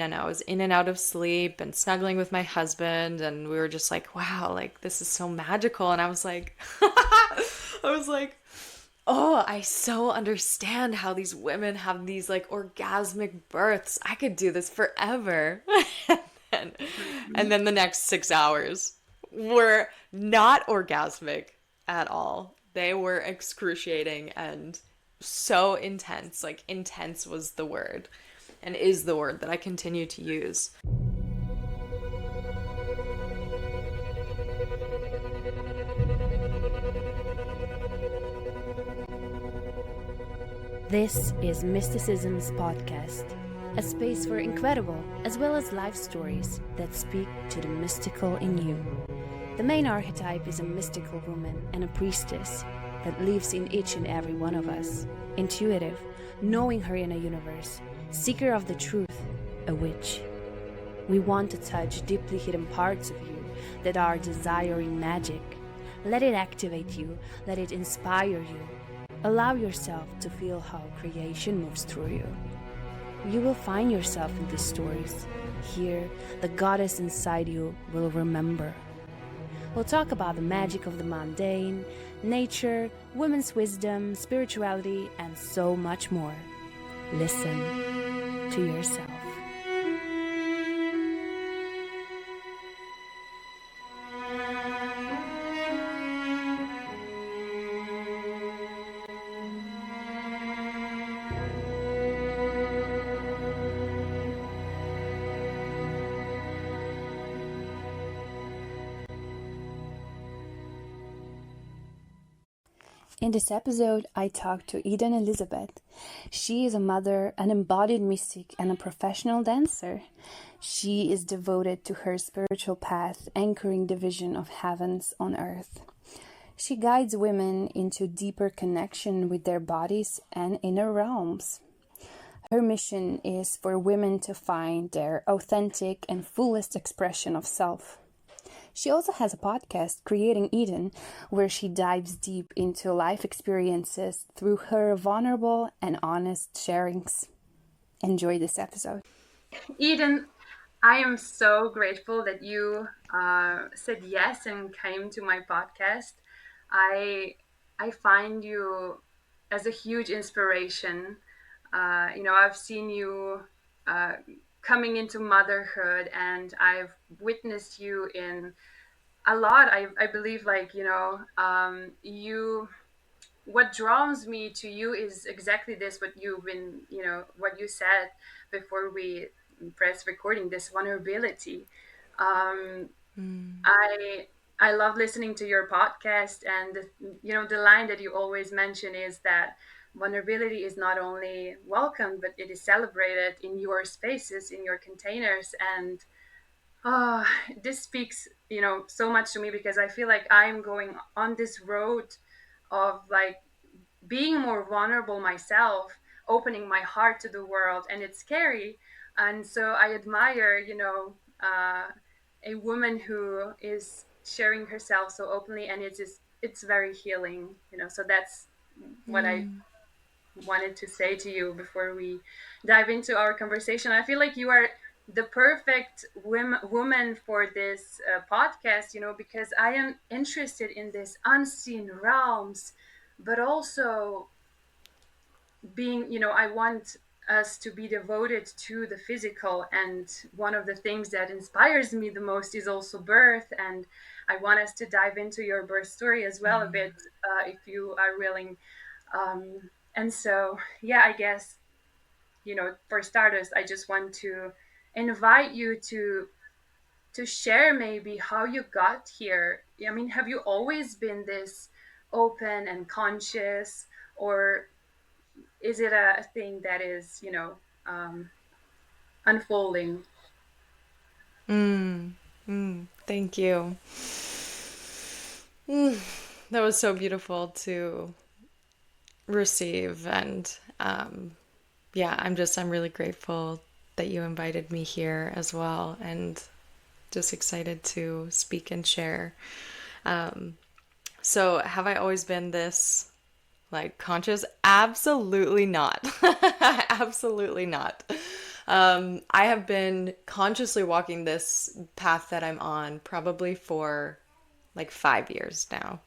and I was in and out of sleep and snuggling with my husband, and we were just like, wow, like this is so magical. And I was like, I was like, oh, I so understand how these women have these like orgasmic births. I could do this forever. and, and then the next 6 hours were not orgasmic at all. They were excruciating and so intense. Like, intense was the word and is the word that I continue to use. This is Mysticism's podcast, a space for incredible as well as life stories that speak to the mystical in you. The main archetype is a mystical woman and a priestess that lives in each and every one of us. Intuitive, knowing her inner universe, seeker of the truth, a witch. We want to touch deeply hidden parts of you that are desiring magic. Let it activate you, let it inspire you. Allow yourself to feel how creation moves through you. You will find yourself in these stories. Here, the goddess inside you will remember. We'll talk about the magic of the mundane, nature, women's wisdom, spirituality, and so much more. Listen to yourself. In this episode, I talked to Eden Elizabeth. She is a mother, an embodied mystic, and a professional dancer. She is devoted to her spiritual path, anchoring the vision of heavens on earth. She guides women into deeper connection with their bodies and inner realms. Her mission is for women to find their authentic and fullest expression of self. She also has a podcast, Creating Eden, where she dives deep into life experiences through her vulnerable and honest sharings. Enjoy this episode. Eden, I am so grateful that you said yes and came to my podcast. I find you as a huge inspiration. I've seen you coming into motherhood, and I've witnessed you in a lot. I believe, what draws me to you is exactly this, what you've been, what you said before we press recording, this vulnerability. I love listening to your podcast, and the line that you always mention is that vulnerability is not only welcome, but it is celebrated in your spaces, in your containers. And this speaks so much to me, because I feel like I'm going on this road of like being more vulnerable myself, opening my heart to the world, and it's scary. And so I admire a woman who is sharing herself so openly, and it's very healing. So that's what I wanted to say to you before we dive into our conversation. I feel like you are the perfect woman for this podcast, because I am interested in this unseen realms, but also being, I want us to be devoted to the physical. And one of the things that inspires me the most is also birth. And I want us to dive into your birth story as well a bit, if you are willing. And so, yeah, I guess, for starters, I just want to invite you to share maybe how you got here. I mean, have you always been this open and conscious, or is it a thing that is, unfolding? Thank you. That was so beautiful to receive. And I'm really grateful that you invited me here as well, and just excited to speak and share. So have I always been this like conscious? Absolutely not. Absolutely not. I have been consciously walking this path that I'm on probably for like 5 years now.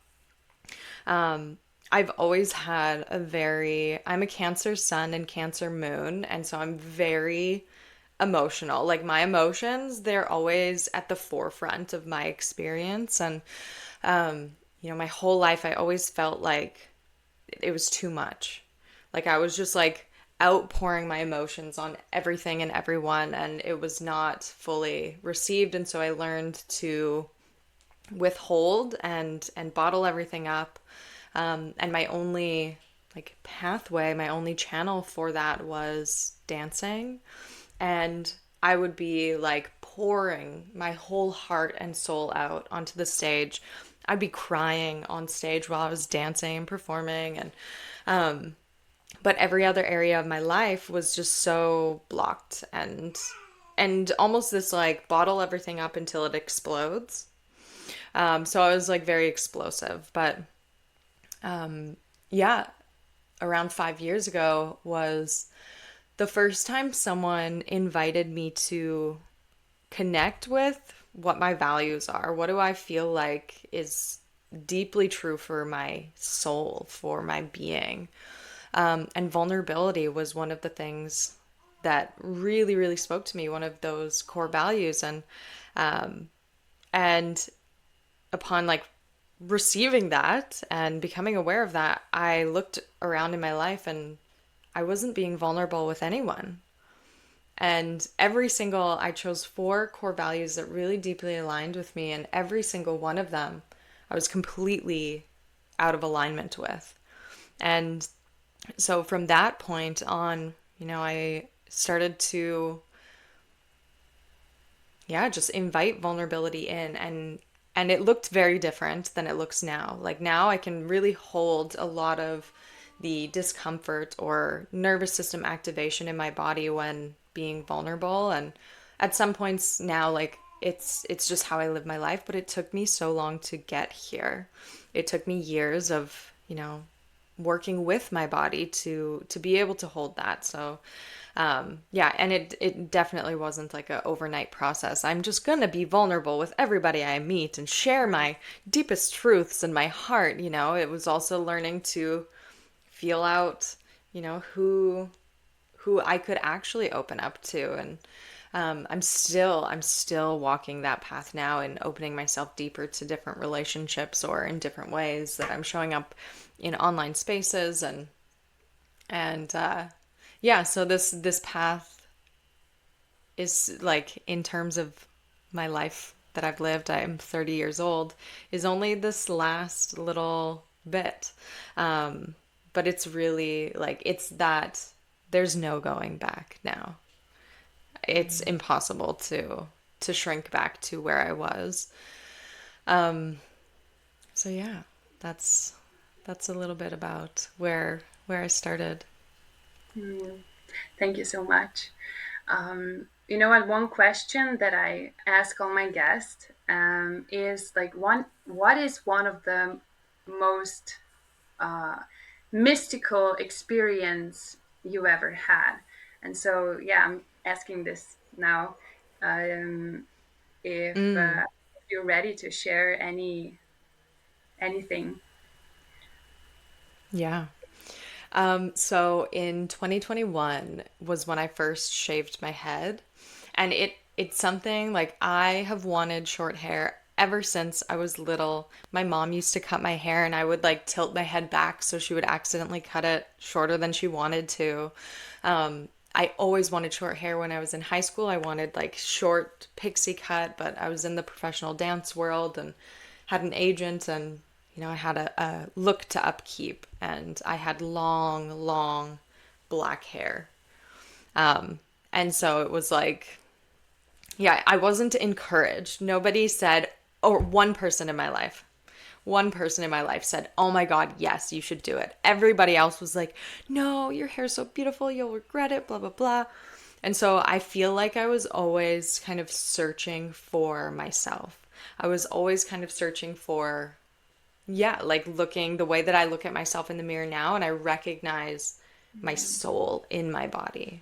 I've always had I'm a Cancer sun and Cancer moon, and so I'm very emotional. Like my emotions, they're always at the forefront of my experience. And, my whole life, I always felt like it was too much. Like I was just like outpouring my emotions on everything and everyone, and it was not fully received. And so I learned to withhold and bottle everything up. And my only like pathway, my only channel for that was dancing. And I would be like pouring my whole heart and soul out onto the stage. I'd be crying on stage while I was dancing and performing, and but every other area of my life was just so blocked and almost this like bottle everything up until it explodes. So I was like very explosive, but yeah, around 5 years ago was the first time someone invited me to connect with what my values are. What do I feel like is deeply true for my soul, for my being? And vulnerability was one of the things that really, really spoke to me, one of those core values. And upon like receiving that and becoming aware of that, I looked around in my life and I wasn't being vulnerable with anyone. And I chose 4 core values that really deeply aligned with me, and every single one of them I was completely out of alignment with. And so from that point on, I started to, yeah, just invite vulnerability in, and it looked very different than it looks now. Like now I can really hold a lot of the discomfort or nervous system activation in my body when being vulnerable. And at some points now, like it's just how I live my life, but it took me so long to get here. It took me years of, working with my body to be able to hold that. So yeah, and it definitely wasn't like a overnight process. I'm just gonna be vulnerable with everybody I meet and share my deepest truths and my heart. It was also learning to feel out, who I could actually open up to. And I'm still walking that path now and opening myself deeper to different relationships or in different ways that I'm showing up in online spaces. And yeah, so this path is like, in terms of my life that I've lived, I'm 30 years old, is only this last little bit. But it's really like, it's that there's no going back now. It's impossible to shrink back to where I was. So yeah, that's a little bit about where I started. Thank you so much. You know what? One question that I ask all my guests is like, what is one of the most mystical experience you ever had? And so, yeah, I'm asking this now. Um, if you're ready to share anything. Yeah. So in 2021 was when I first shaved my head, and it's something like, I have wanted short hair ever since I was little. My mom used to cut my hair and I would like tilt my head back so she would accidentally cut it shorter than she wanted to. I always wanted short hair. When I was in high school, I wanted like short pixie cut, but I was in the professional dance world and had an agent, and I had a look to upkeep, and I had long, long black hair. And so it was like, yeah, I wasn't encouraged. Nobody said, or one person in my life said, "Oh my God, yes, you should do it." Everybody else was like, "No, your hair's so beautiful, you'll regret it, blah, blah, blah." And so I feel like I was always kind of searching for myself. I was always kind of searching for, yeah, like looking the way that I look at myself in the mirror now, and I recognize my soul in my body.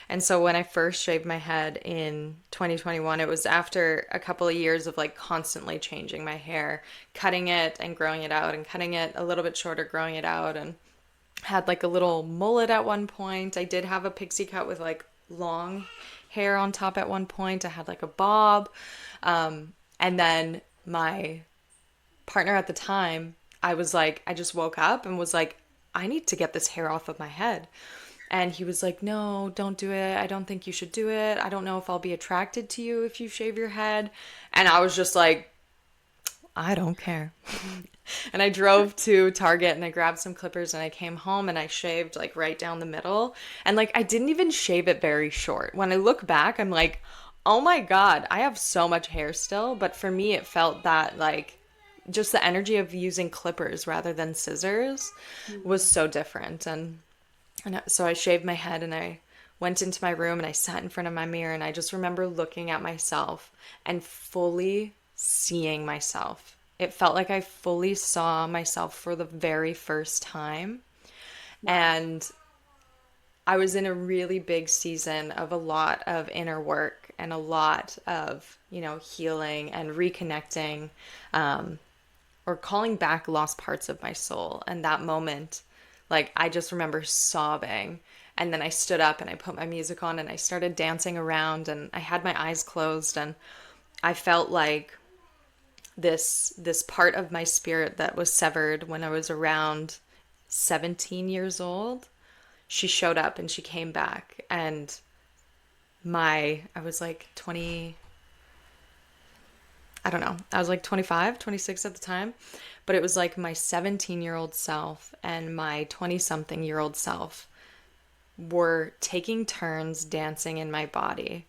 And so when I first shaved my head in 2021, it was after a couple of years of like constantly changing my hair, cutting it and growing it out, and cutting it a little bit shorter, growing it out, and had like a little mullet at one point. I did have a pixie cut with like long hair on top at one point. I had like a bob. And then my partner at the time, I was like, I just woke up and was like, I need to get this hair off of my head. And he was like, no, don't do it. I don't think you should do it. I don't know if I'll be attracted to you if you shave your head. And I was just like, I don't care. And I drove to Target and I grabbed some clippers and I came home and I shaved like right down the middle. And like I didn't even shave it very short. When I look back, I'm like, oh my God, I have so much hair still. But for me, it felt that like just the energy of using clippers rather than scissors was Mhm. so different. And so I shaved my head and I went into my room and I sat in front of my mirror and I just remember looking at myself and fully seeing myself. It felt like I fully saw myself for the very first time. Wow. And I was in a really big season of a lot of inner work and a lot of, healing and reconnecting, or calling back lost parts of my soul. And that moment, like, I just remember sobbing. And then I stood up and I put my music on and I started dancing around and I had my eyes closed and I felt like this part of my spirit that was severed when I was around 17 years old. She showed up and she came back and I was like 20, I don't know. I was like 25, 26 at the time, but it was like my 17-year-old self and my 20-something-year-old self were taking turns dancing in my body.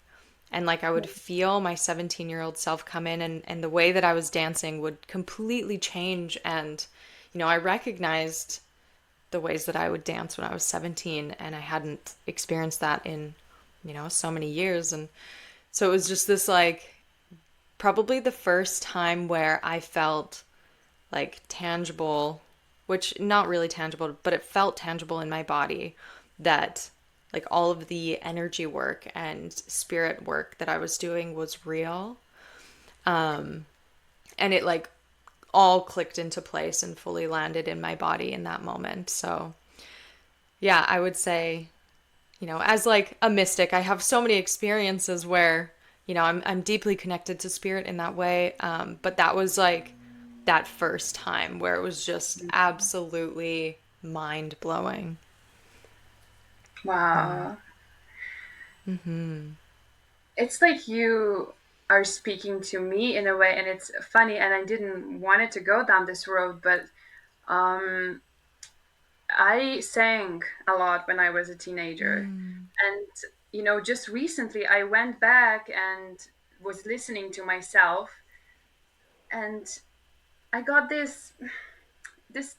And like I would feel my 17-year-old self come in and the way that I was dancing would completely change. And, I recognized the ways that I would dance when I was 17 and I hadn't experienced that in, so many years. And so it was just this like probably the first time where I felt like tangible, which not really tangible, but it felt tangible in my body that like all of the energy work and spirit work that I was doing was real. And it like all clicked into place and fully landed in my body in that moment. So, yeah, I would say, as like a mystic, I have so many experiences where, I'm deeply connected to spirit in that way. But that was like that first time where it was just absolutely mind blowing. Wow. It's like you are speaking to me in a way, and it's funny, and I didn't want it to go down this road, but um, I sang a lot when I was a teenager. And, just recently I went back and was listening to myself, and I got this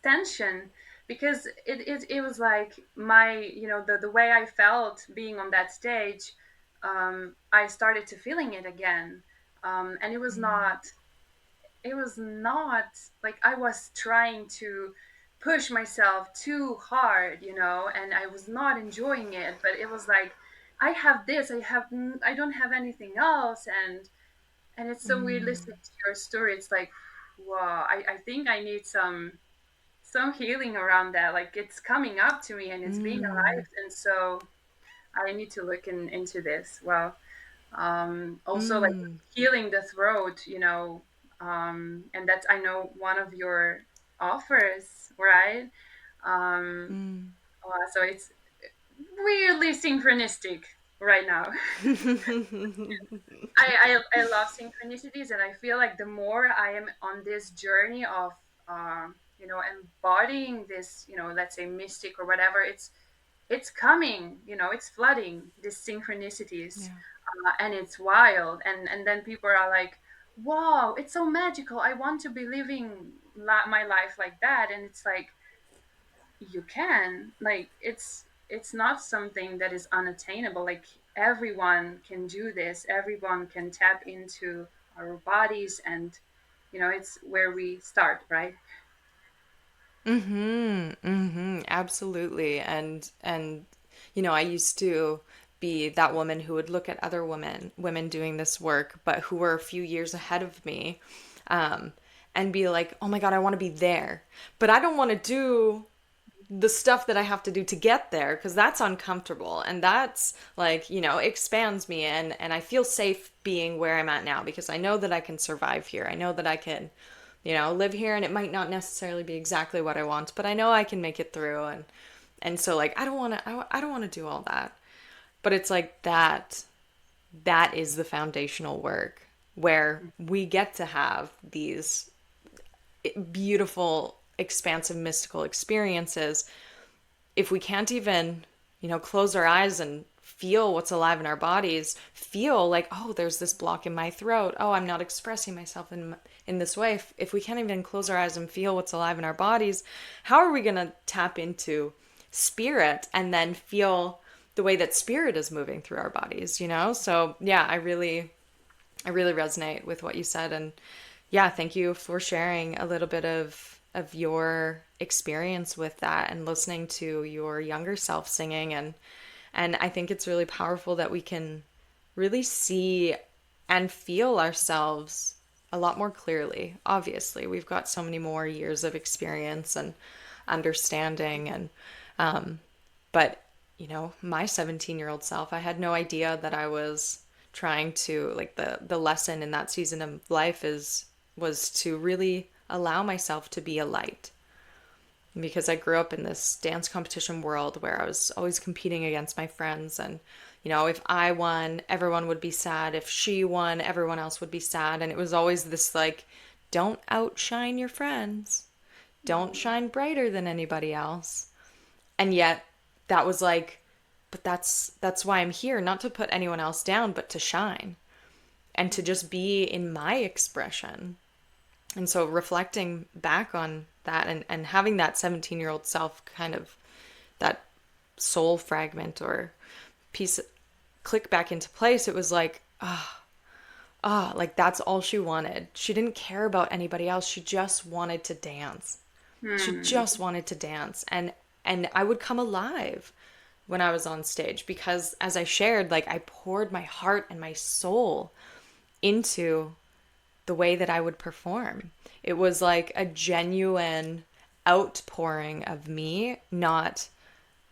tension because it was like the way I felt being on that stage. I started to feeling it again, and it was not like I was trying to push myself too hard, and I was not enjoying it, but it was like I have this, I don't have anything else. And it's so weird listening to your story. It's like, wow, I think I need some healing around that. Like it's coming up to me and it's being alive, and so I need to look into this. Well, also like healing the throat, and that's, I know, one of your offers, right? um so it's weirdly synchronistic right now. I love synchronicities, and I feel like the more I am on this journey of embodying this, let's say mystic or whatever, it's coming, it's flooding these synchronicities, Yeah. and it's wild. And then people are like, wow, it's so magical, I want to be living my life like that. And it's like, you can, like, it's not something that is unattainable. Like everyone can do this, everyone can tap into our bodies, and it's where we start, right? Absolutely. And I used to be that woman who would look at other women doing this work, but who were a few years ahead of me, and be like, oh my God, I want to be there. But I don't want to do the stuff that I have to do to get there, because that's uncomfortable, and that's like, expands me, and I feel safe being where I'm at now because I know that I can survive here. I know that I can, live here, and it might not necessarily be exactly what I want, but I know I can make it through. And so like I don't want to do all that. But it's like that is the foundational work where we get to have these beautiful, expansive, mystical experiences. If we can't even, close our eyes and feel what's alive in our bodies, feel like, oh, there's this block in my throat. Oh, I'm not expressing myself in this way. If we can't even close our eyes and feel what's alive in our bodies, how are we going to tap into spirit and then feel the way that spirit is moving through our bodies, So yeah, I really resonate with what you said. And yeah, thank you for sharing a little bit of your experience with that and listening to your younger self singing. And I think it's really powerful that we can really see and feel ourselves a lot more clearly. Obviously, we've got so many more years of experience and understanding, and but my 17-year-old self, I had no idea that I was trying to, like, the lesson in that season of life was to really allow myself to be a light. Because I grew up in this dance competition world where I was always competing against my friends, and if I won, everyone would be sad. If she won, everyone else would be sad. And it was always this like, don't outshine your friends. Don't shine brighter than anybody else. And yet that was like, but that's why I'm here, not to put anyone else down, but to shine and to just be in my expression. And so reflecting back on that, and having that 17-year-old self, kind of that soul fragment or piece click back into place, it was like, like that's all she wanted. She didn't care about anybody else. She just wanted to dance. She just wanted to dance. And I would come alive when I was on stage because, as I shared, like, I poured my heart and my soul into the way that I would perform. It was like a genuine outpouring of me, not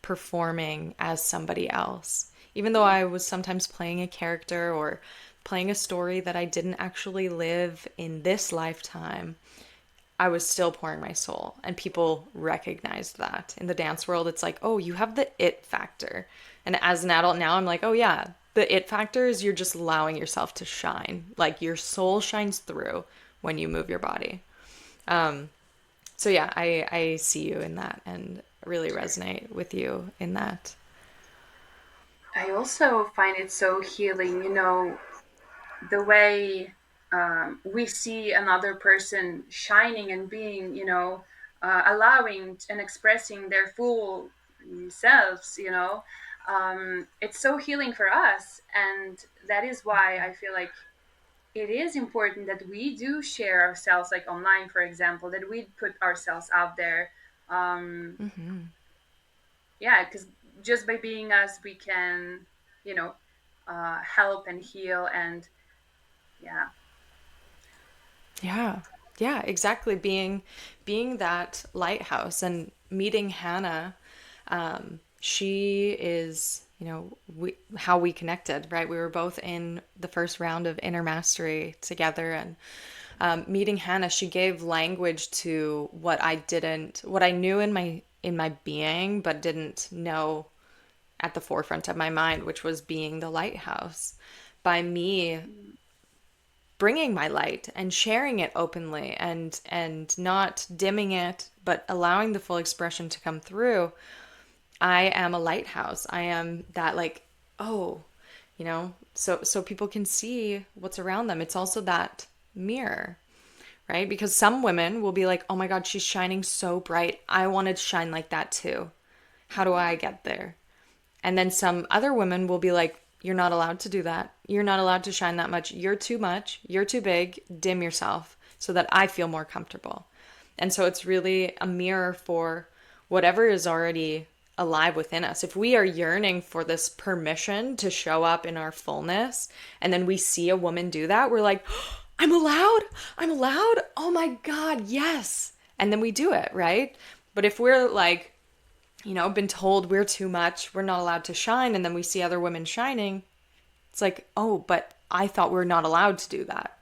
performing as somebody else. Even though I was sometimes playing a character or playing a story that I didn't actually live in this lifetime, I was still pouring my soul, and people recognized that. In the dance world, it's like, oh, you have the it factor. And as an adult now, I'm like, oh yeah, the it factor is you're just allowing yourself to shine. Like, your soul shines through when you move your body. So yeah, I see you in that and really resonate with you in that. I also find it so healing, the way we see another person shining and being, allowing and expressing their full selves, it's so healing for us. And that is why I feel like it is important that we do share ourselves, like online, for example, that we put ourselves out there. Um, yeah, because just by being us, we can, you know, help and heal. And yeah. Yeah. Yeah, exactly. Being that lighthouse, and meeting Hannah, she is, how we connected, right? We were both in the first round of Inner Mastery together, and meeting Hannah, she gave language to what I knew in my being, but didn't know at the forefront of my mind, which was being the lighthouse. By me bringing my light and sharing it openly, and not dimming it, but allowing the full expression to come through, I am a lighthouse. I am that, like, oh, so people can see what's around them. It's also that mirror, right? Because some women will be like, oh my God, she's shining so bright. I want to shine like that too. How do I get there? And then some other women will be like, you're not allowed to do that. You're not allowed to shine that much. You're too much. You're too big. Dim yourself so that I feel more comfortable. And so it's really a mirror for whatever is already alive within us, if we are yearning for this permission to show up in our fullness, and then we see a woman do that, we're like, oh, I'm allowed. I'm allowed. Oh my God, yes. And then we do it, right? But if we're like, been told we're too much, we're not allowed to shine, and then we see other women shining, it's like, oh, but I thought we're not allowed to do that.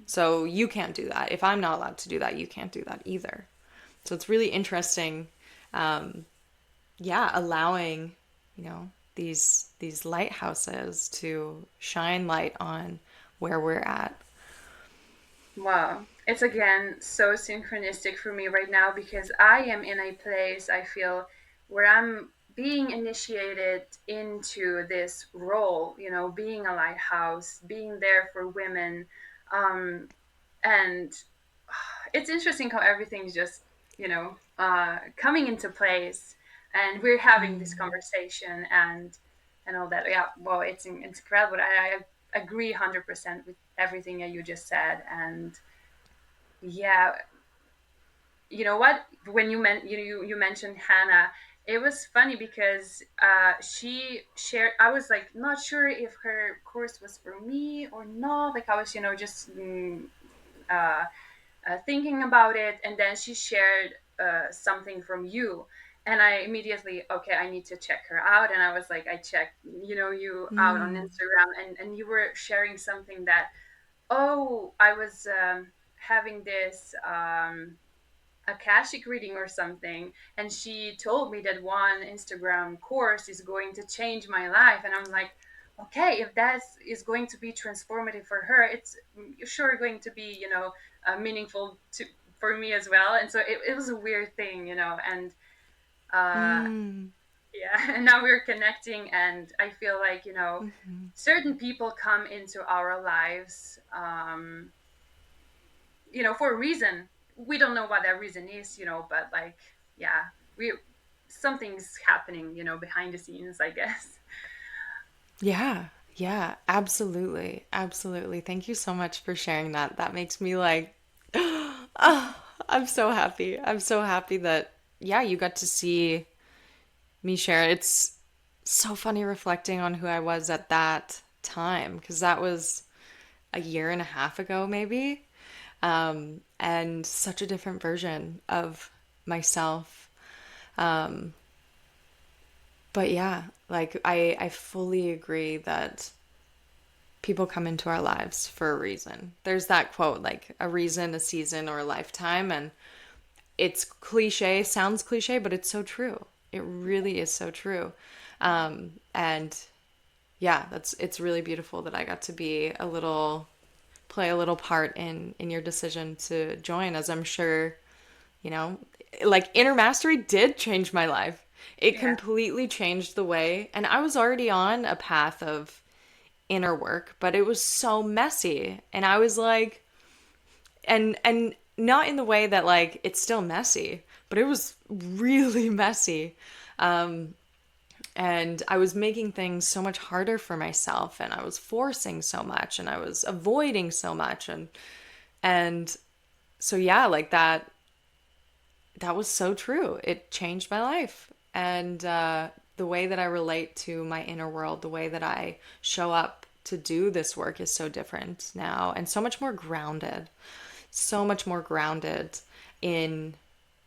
So you can't do that. If I'm not allowed to do that, you can't do that either. So it's really interesting, yeah, allowing, these lighthouses to shine light on where we're at. Wow. It's again so synchronistic for me right now because I am in a place I feel where I'm being initiated into this role, being a lighthouse, being there for women. Um, and it's interesting how everything's just, coming into place and we're having this conversation and all that. Yeah, well, it's incredible. I agree 100% with everything that you just said. And yeah, you know what? When you mentioned Hannah, it was funny because she shared. I was like not sure if her course was for me or not. Like I was, just uh, thinking about it, and then she shared something from you. And I immediately, okay, I need to check her out. And I was like, I checked, you out on Instagram, and you were sharing something that, oh, I was having this Akashic reading or something, and she told me that one Instagram course is going to change my life, and I'm like, okay, if that is going to be transformative for her, it's sure going to be, meaningful to for me as well. And so it was a weird thing, and uh, yeah, and now we're connecting, and I feel like certain people come into our lives. For a reason. We don't know what that reason is, but like, yeah, we something's happening, behind the scenes, I guess. Yeah, yeah, absolutely. Absolutely. Thank you so much for sharing that. That makes me like, I'm so happy. I'm so happy that, yeah, you got to see me share. It's so funny reflecting on who I was at that time because that was a year and a half ago, maybe. And such a different version of myself. But yeah, like I fully agree that people come into our lives for a reason. There's that quote, like a reason, a season, or a lifetime. And it's cliche, sounds cliche, but it's so true. It really is so true. And yeah, it's really beautiful that I got to be play a little part in your decision to join, as I'm sure, you know, like inner mastery did change my life. It Yeah. completely changed the way, and I was already on a path of inner work, but it was so messy. And I was like, and not in the way that like it's still messy, but it was really messy. And I was making things so much harder for myself, and I was forcing so much, and I was avoiding so much, and so yeah, like that was so true. It changed my life. And the way that I relate to my inner world, the way that I show up to do this work is so different now and so much more grounded. So much more grounded in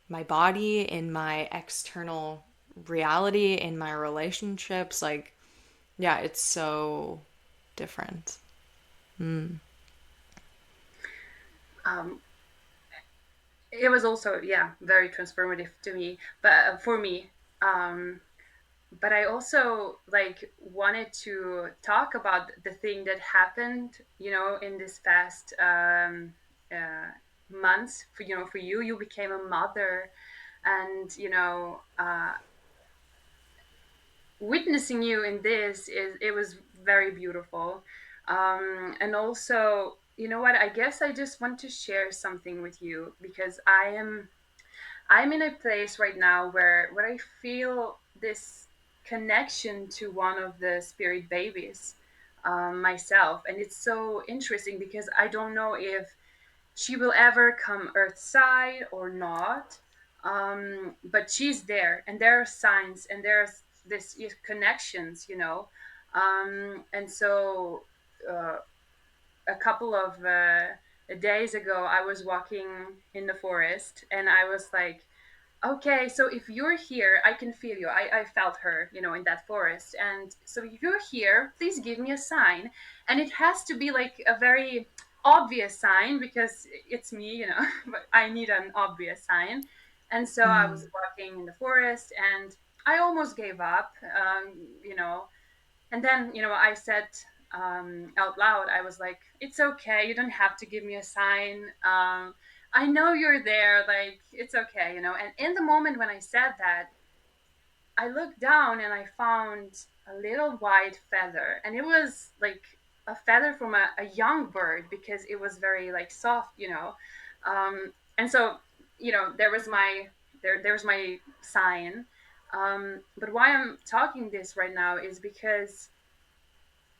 my body, in my external reality, in my relationships. Like, yeah, it's so different. um it was also, yeah, very transformative to me, but for me. But I also like wanted to talk about the thing that happened, in this past uh, months. For you became a mother, and witnessing you in this it was very beautiful. And also, you know what, I guess I just want to share something with you because I'm in a place right now where I feel this connection to one of the spirit babies, myself, and it's so interesting because I don't know if she will ever come earthside or not. But she's there, and there are signs, and there's this connections, and so uh, a couple of days ago, I was walking in the forest, and I was like, okay, so if you're here, I can feel you. I felt her, in that forest. And so if you're here, please give me a sign. And it has to be like a very obvious sign because it's me, but I need an obvious sign. And so I was walking in the forest, and I almost gave up, and then, I said out loud, I was like, it's okay. You don't have to give me a sign. I know you're there. Like, it's okay. And in the moment when I said that, I looked down and I found a little white feather. And it was like a feather from a young bird because it was very like soft. And so, there's my sign. But why I'm talking this right now is because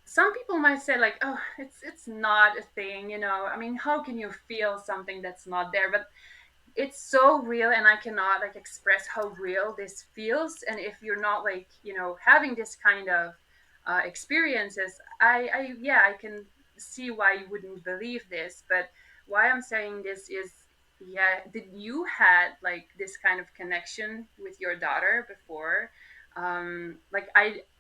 some people might say like, oh, it's not a thing, I mean, how can you feel something that's not there? But it's so real, and I cannot like express how real this feels. And if you're not like, having this kind of experiences, I can see why you wouldn't believe this. But why I'm saying this is, yeah, did you had like this kind of connection with your daughter before? Like,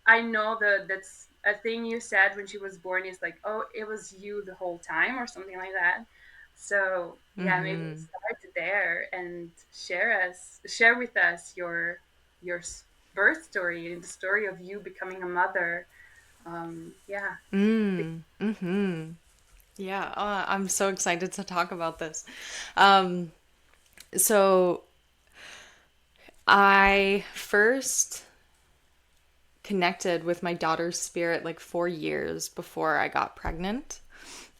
I know that that's a thing you said when she was born, is like, oh, it was you the whole time, or something like that. So yeah, maybe start there and share with us your birth story and the story of you becoming a mother. Yeah. Yeah, I'm so excited to talk about this. Um, so I first connected with my daughter's spirit like 4 years before I got pregnant.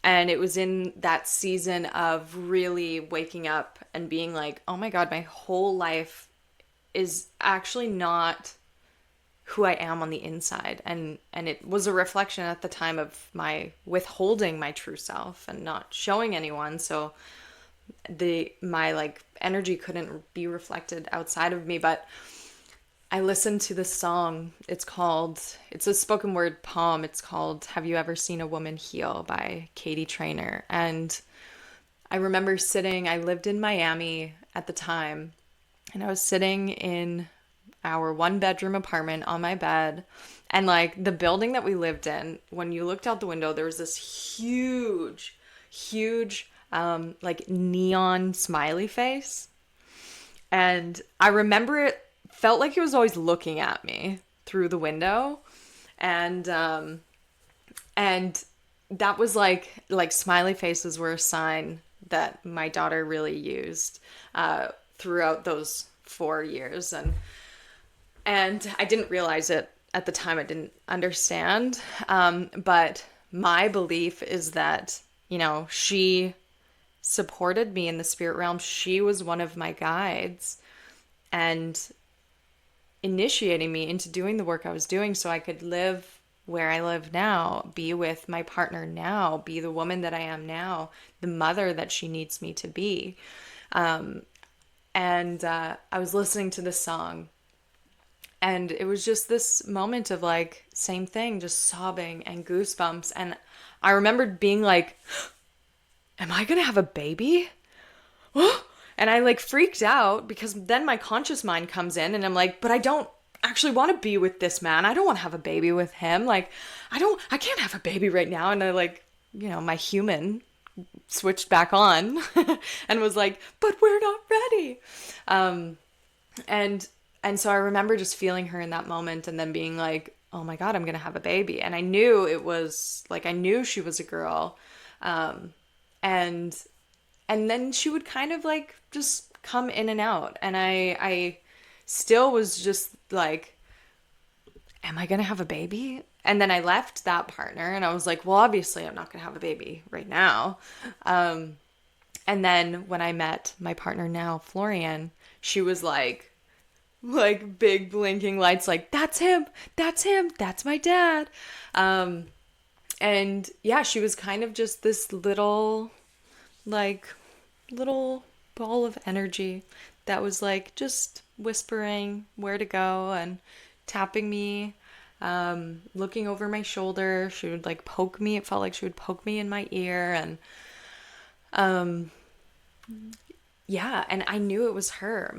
And it was in that season of really waking up and being like, oh my God, my whole life is actually not who I am on the inside. And it was a reflection at the time of my withholding my true self and not showing anyone. So my like energy couldn't be reflected outside of me. But I listened to this song. It's a spoken word poem. It's called Have You Ever Seen a Woman Heal by Katie Trainer. And I remember I lived in Miami at the time, and I was sitting in our 1 bedroom apartment on my bed. And like the building that we lived in, when you looked out the window, there was this huge, like neon smiley face. And I remember it felt like he was always looking at me through the window. And that was like smiley faces were a sign that my daughter really used throughout those 4 years. And I didn't realize it at the time. I didn't understand. But my belief is that, she supported me in the spirit realm. She was one of my guides and initiating me into doing the work I was doing so I could live where I live now, be with my partner now, be the woman that I am now, the mother that she needs me to be. And I was listening to this song, and it was just this moment of like, same thing, just sobbing and goosebumps. And I remembered being like, am I going to have a baby? And I like freaked out because then my conscious mind comes in and I'm like, but I don't actually want to be with this man. I don't want to have a baby with him. Like, I can't have a baby right now. And I like, my human switched back on and was like, but we're not ready. And so I remember just feeling her in that moment and then being like, oh my God, I'm going to have a baby. And I knew I knew she was a girl. And then she would kind of like just come in and out. And I still was just like, am I going to have a baby? And then I left that partner and I was like, well, obviously I'm not going to have a baby right now. And then when I met my partner now, Florian, she was like big blinking lights, like, that's him, that's my dad. And yeah, she was kind of just this little ball of energy that was like just whispering where to go and tapping me, looking over my shoulder. She would like poke me. It felt like she would poke me in my ear. And yeah, and I knew it was her.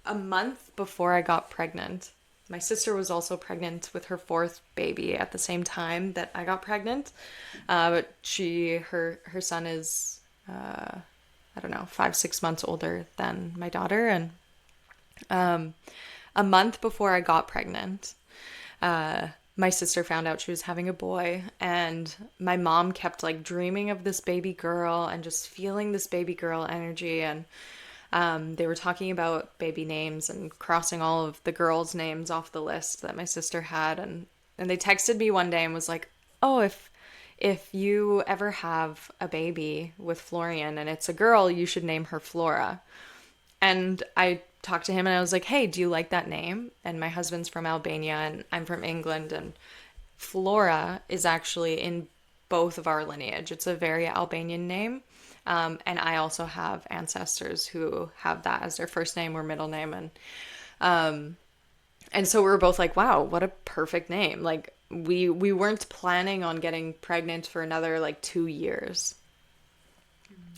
A month before I got pregnant, my sister was also pregnant with her fourth baby at the same time that I got pregnant. But her son is, I don't know, 5, 6 months older than my daughter. And a month before I got pregnant, my sister found out she was having a boy, and my mom kept like dreaming of this baby girl and just feeling this baby girl energy. And they were talking about baby names and crossing all of the girls' names off the list that my sister had. And they texted me one day and was like, "Oh, if you ever have a baby with Florian and it's a girl, you should name her Flora." And I talked to him and I was like, "Hey, do you like that name?" And my husband's from Albania and I'm from England, and Flora is actually in both of our lineage. It's a very Albanian name. And I also have ancestors who have that as their first name or middle name. And so we were both like, wow, what a perfect name. Like we weren't planning on getting pregnant for another like 2 years.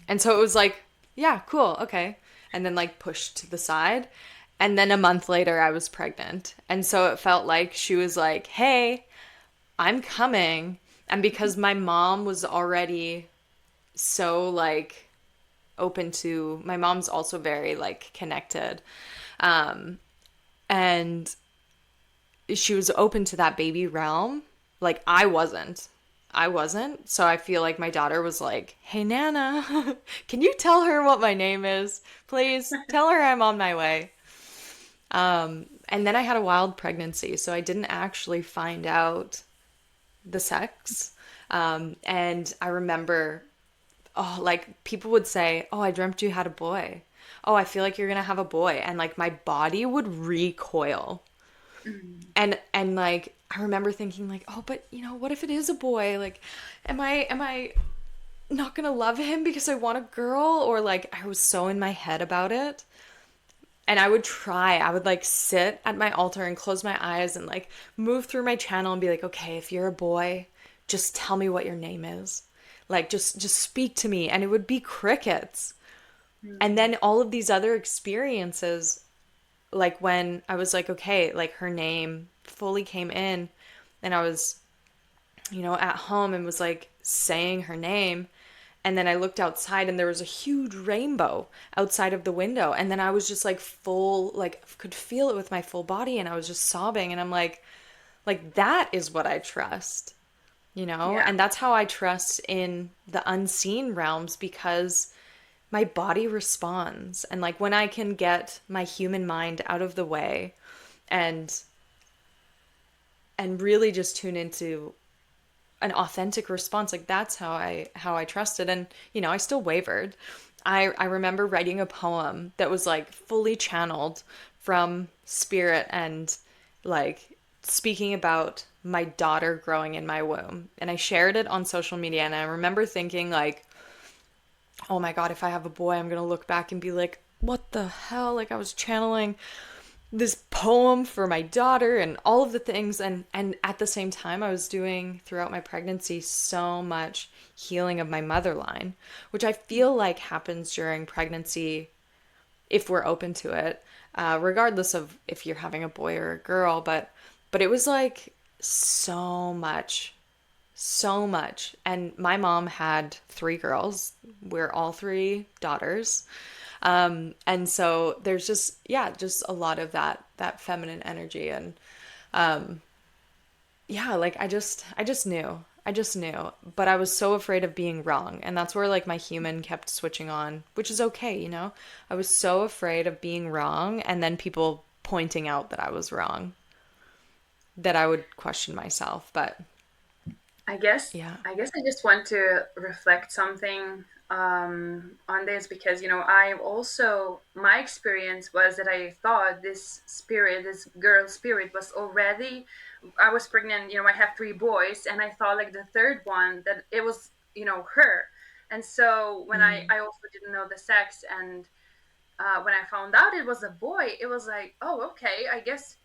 And so it was like, yeah, cool, okay. And then like pushed to the side. And then a month later I was pregnant. And so it felt like she was like, hey, I'm coming. And because my mom was already so like open to, my mom's also very like connected, and she was open to that baby realm. Like I wasn't, so I feel like my daughter was like, hey Nana, can you tell her what my name is, please tell her I'm on my way. And then I had a wild pregnancy, so I didn't actually find out the sex. And I remember, oh, like people would say, "Oh, I dreamt you had a boy. Oh, I feel like you're gonna have a boy," and like my body would recoil. Mm. And like I remember thinking like, "Oh, but what if it is a boy? Like, am I not gonna love him because I want a girl?" Or like I was so in my head about it. And I would like sit at my altar and close my eyes and like move through my channel and be like, okay, if you're a boy, just tell me what your name is. Like just speak to me. And it would be crickets. And Mm. then all of these other experiences, like when I was like, okay, like her name fully came in and I was, at home and was like saying her name. And then I looked outside and there was a huge rainbow outside of the window. And then I was just like full, like could feel it with my full body. And I was just sobbing. And I'm like that is what I trust, Yeah. And that's how I trust in the unseen realms, because my body responds. And like when I can get my human mind out of the way and really just tune into an authentic response, like that's how I trusted. And I still wavered. I remember writing a poem that was like fully channeled from spirit and like speaking about my daughter growing in my womb, and I shared it on social media. And I remember thinking like, oh my god, if I have a boy, I'm gonna look back and be like, what the hell, like I was channeling this poem for my daughter and all of the things. And at the same time I was doing throughout my pregnancy so much healing of my mother line, which I feel like happens during pregnancy if we're open to it, regardless of if you're having a boy or a girl. But it was like so much. And my mom had 3 girls. We're all 3 daughters. And so there's just, yeah, just a lot of that feminine energy. And yeah, like I just knew. I just knew. But I was so afraid of being wrong. And that's where like my human kept switching on, which is okay. I was so afraid of being wrong and then people pointing out that I was wrong, that I would question myself. But I guess yeah. I guess I just want to reflect something on this, because I also, my experience was that I thought this spirit, this girl spirit, was already. I was pregnant. I have 3 boys, and I thought like the third one that it was her. And so when I Mm. also didn't know the sex, and when I found out it was a boy, it was like, oh, okay, I guess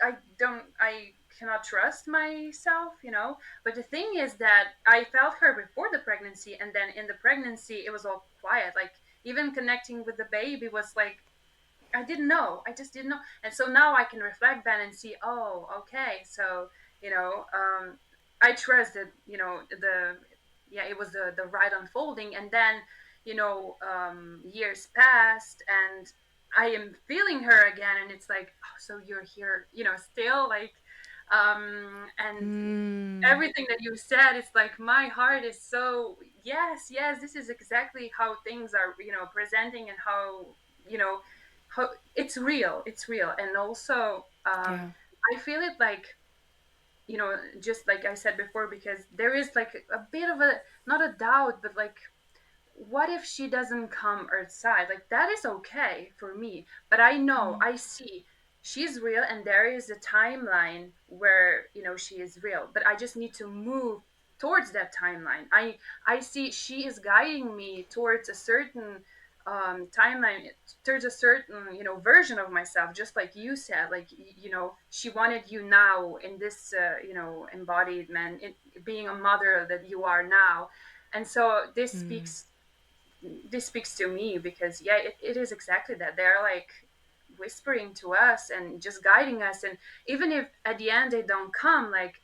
I cannot trust myself, you know. But the thing is that I felt her before the pregnancy, and then in the pregnancy, it was all quiet. Like even connecting with the baby was like, I didn't know. I just didn't know. And so now I can reflect back and see, oh, okay. So, you know, I trust that, you know, yeah, it was the right unfolding. And then, you know, years passed and I am feeling her again. And it's like, oh, so you're here, you know, still like, and Mm. everything that you said, it's like my heart is so, yes, yes, this is exactly how things are, you know, presenting and how, you know, how it's real. And also Yeah. I feel it like, you know, just like I said before, because there is like a bit of a, not a doubt, but like, what if she doesn't come outside? Like that is okay for me, but I know, I see she's real, and there is a timeline where, you know, she is real, but I just need to move towards that timeline. I see she is guiding me towards a certain timeline, towards a certain, you know, version of myself, just like you said, like, you know, she wanted you now in this you know, embodiment, being a mother that you are now. And so Mm. this speaks to me, because yeah, it is exactly that. They're like whispering to us and just guiding us. And even if at the end they don't come, like,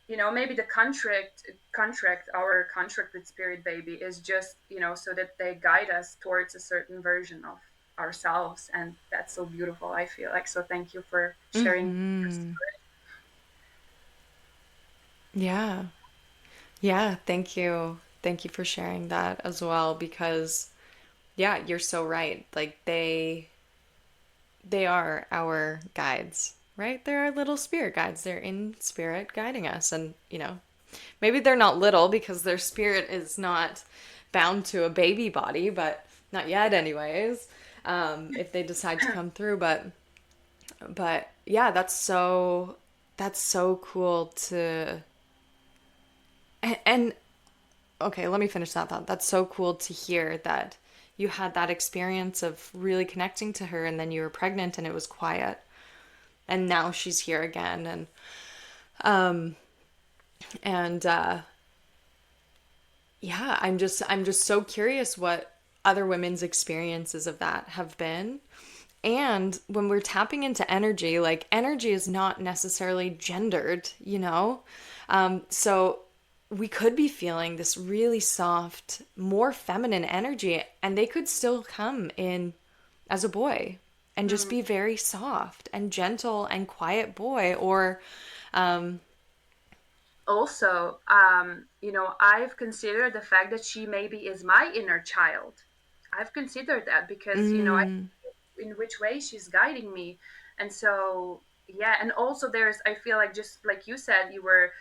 you know, maybe the our contract with spirit baby is just, you know, so that they guide us towards a certain version of ourselves. And that's so beautiful, I feel like. So thank you for sharing your Mm-hmm. story. Yeah. Yeah. Thank you. Thank you for sharing that as well, because yeah, you're so right. Like they are our guides, right? They're our little spirit guides. They're in spirit guiding us. And, you know, maybe they're not little because their spirit is not bound to a baby body, but not yet, anyways. If they decide to come through, but yeah, that's so cool to and okay, let me finish that thought. That's so cool to hear that you had that experience of really connecting to her, and then you were pregnant and it was quiet, and now she's here again. And yeah, I'm just so curious what other women's experiences of that have been. And when we're tapping into energy, like energy is not necessarily gendered, you know? So we could be feeling this really soft, more feminine energy, and they could still come in as a boy and just Hmm. be very soft and gentle and quiet boy. Or, um, Also, you know, I've considered the fact that she maybe is my inner child. I've considered that because, you know, mm, in which way she's guiding me. And so yeah, and also there's, I feel like, just like you said, you were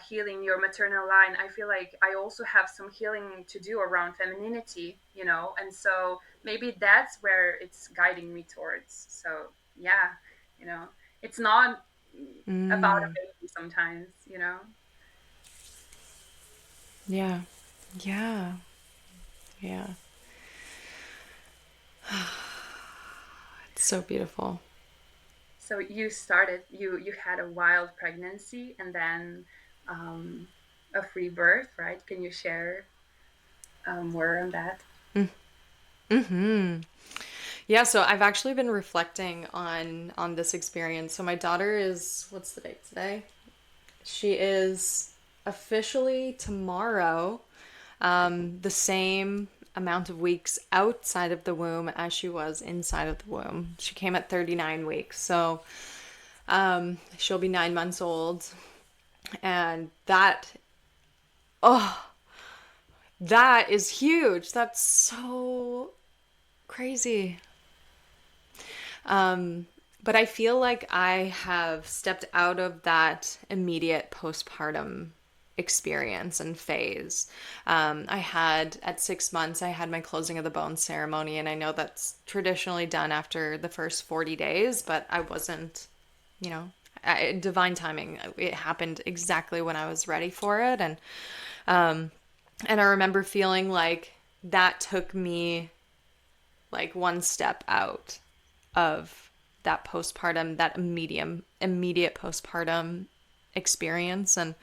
healing your maternal line, I feel like I also have some healing to do around femininity, you know. And so maybe that's where it's guiding me towards. So yeah, you know, it's not about a mm, baby sometimes, you know. yeah, yeah, yeah. It's so beautiful. So you started, you had a wild pregnancy and then um, a free birth, right? Can you share more on that? Mm-hmm. Yeah, so I've actually been reflecting on this experience. So my daughter is, what's the date today? She is officially tomorrow, the same amount of weeks outside of the womb as she was inside of the womb. She came at 39 weeks. So she'll be 9 months old. And oh, that is huge. That's so crazy. But I feel like I have stepped out of that immediate postpartum experience and phase. I had, at 6 months, I had my closing of the bone ceremony, and I know that's traditionally done after the first 40 days, but I wasn't, you know, divine timing. It happened exactly when I was ready for it. And I remember feeling like that took me like one step out of that postpartum, that immediate postpartum experience. And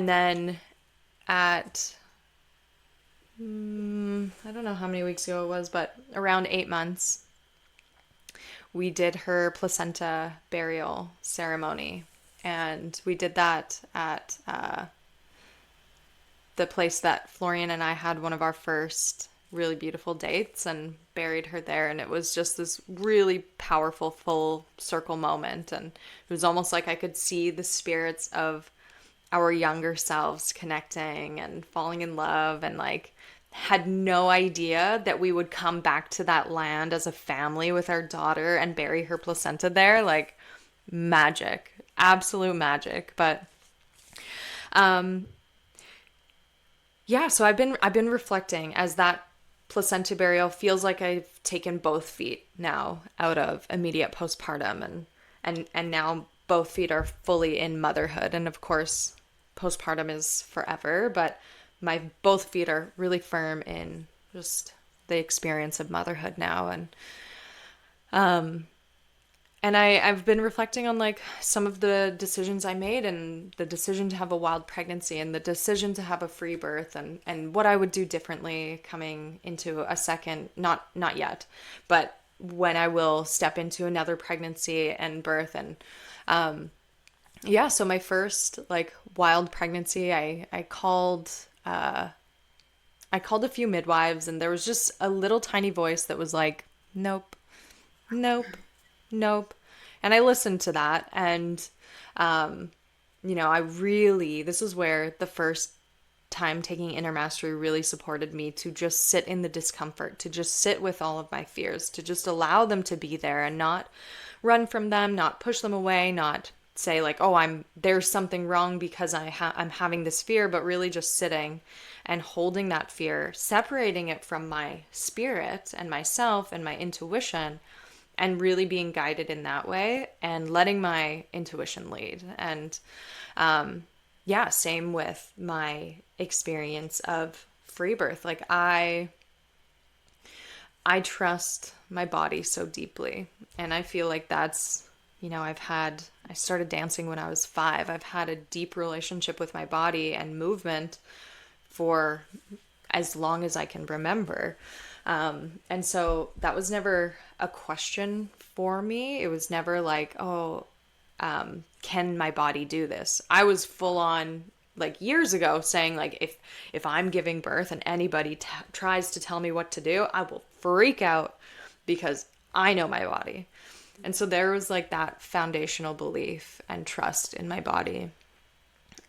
then at, I don't know how many weeks ago it was, but around 8 months, we did her placenta burial ceremony. And we did that at the place that Florian and I had one of our first really beautiful dates, and buried her there. And it was just this really powerful full circle moment. And it was almost like I could see the spirits of our younger selves connecting and falling in love, and like had no idea that we would come back to that land as a family with our daughter and bury her placenta there. Like magic, absolute magic. But yeah, so I've been reflecting as that placenta burial feels like I've taken both feet now out of immediate postpartum, and now both feet are fully in motherhood. And of course, postpartum is forever, but my both feet are really firm in just the experience of motherhood now. And I've been reflecting on like some of the decisions I made, and the decision to have a wild pregnancy, and the decision to have a free birth, and what I would do differently coming into a second, not yet, but when I will step into another pregnancy and birth. And yeah, so my first like wild pregnancy, I called a few midwives, and there was just a little tiny voice that was like, nope, nope, nope. And I listened to that. And, this is where the first time taking inner mastery really supported me to just sit in the discomfort, to just sit with all of my fears, to just allow them to be there and not run from them, not push them away, not say like, oh, there's something wrong because I'm having this fear, but really just sitting and holding that fear, separating it from my spirit and myself and my intuition, and really being guided in that way and letting my intuition lead. And yeah, same with my experience of free birth. Like I trust my body so deeply. And I feel like that's, I started dancing when I was 5. I've had a deep relationship with my body and movement for as long as I can remember. And so that was never a question for me. It was never like, oh, can my body do this? I was full on like years ago saying like, if I'm giving birth and anybody tries to tell me what to do, I will freak out because I know my body. And so there was like that foundational belief and trust in my body.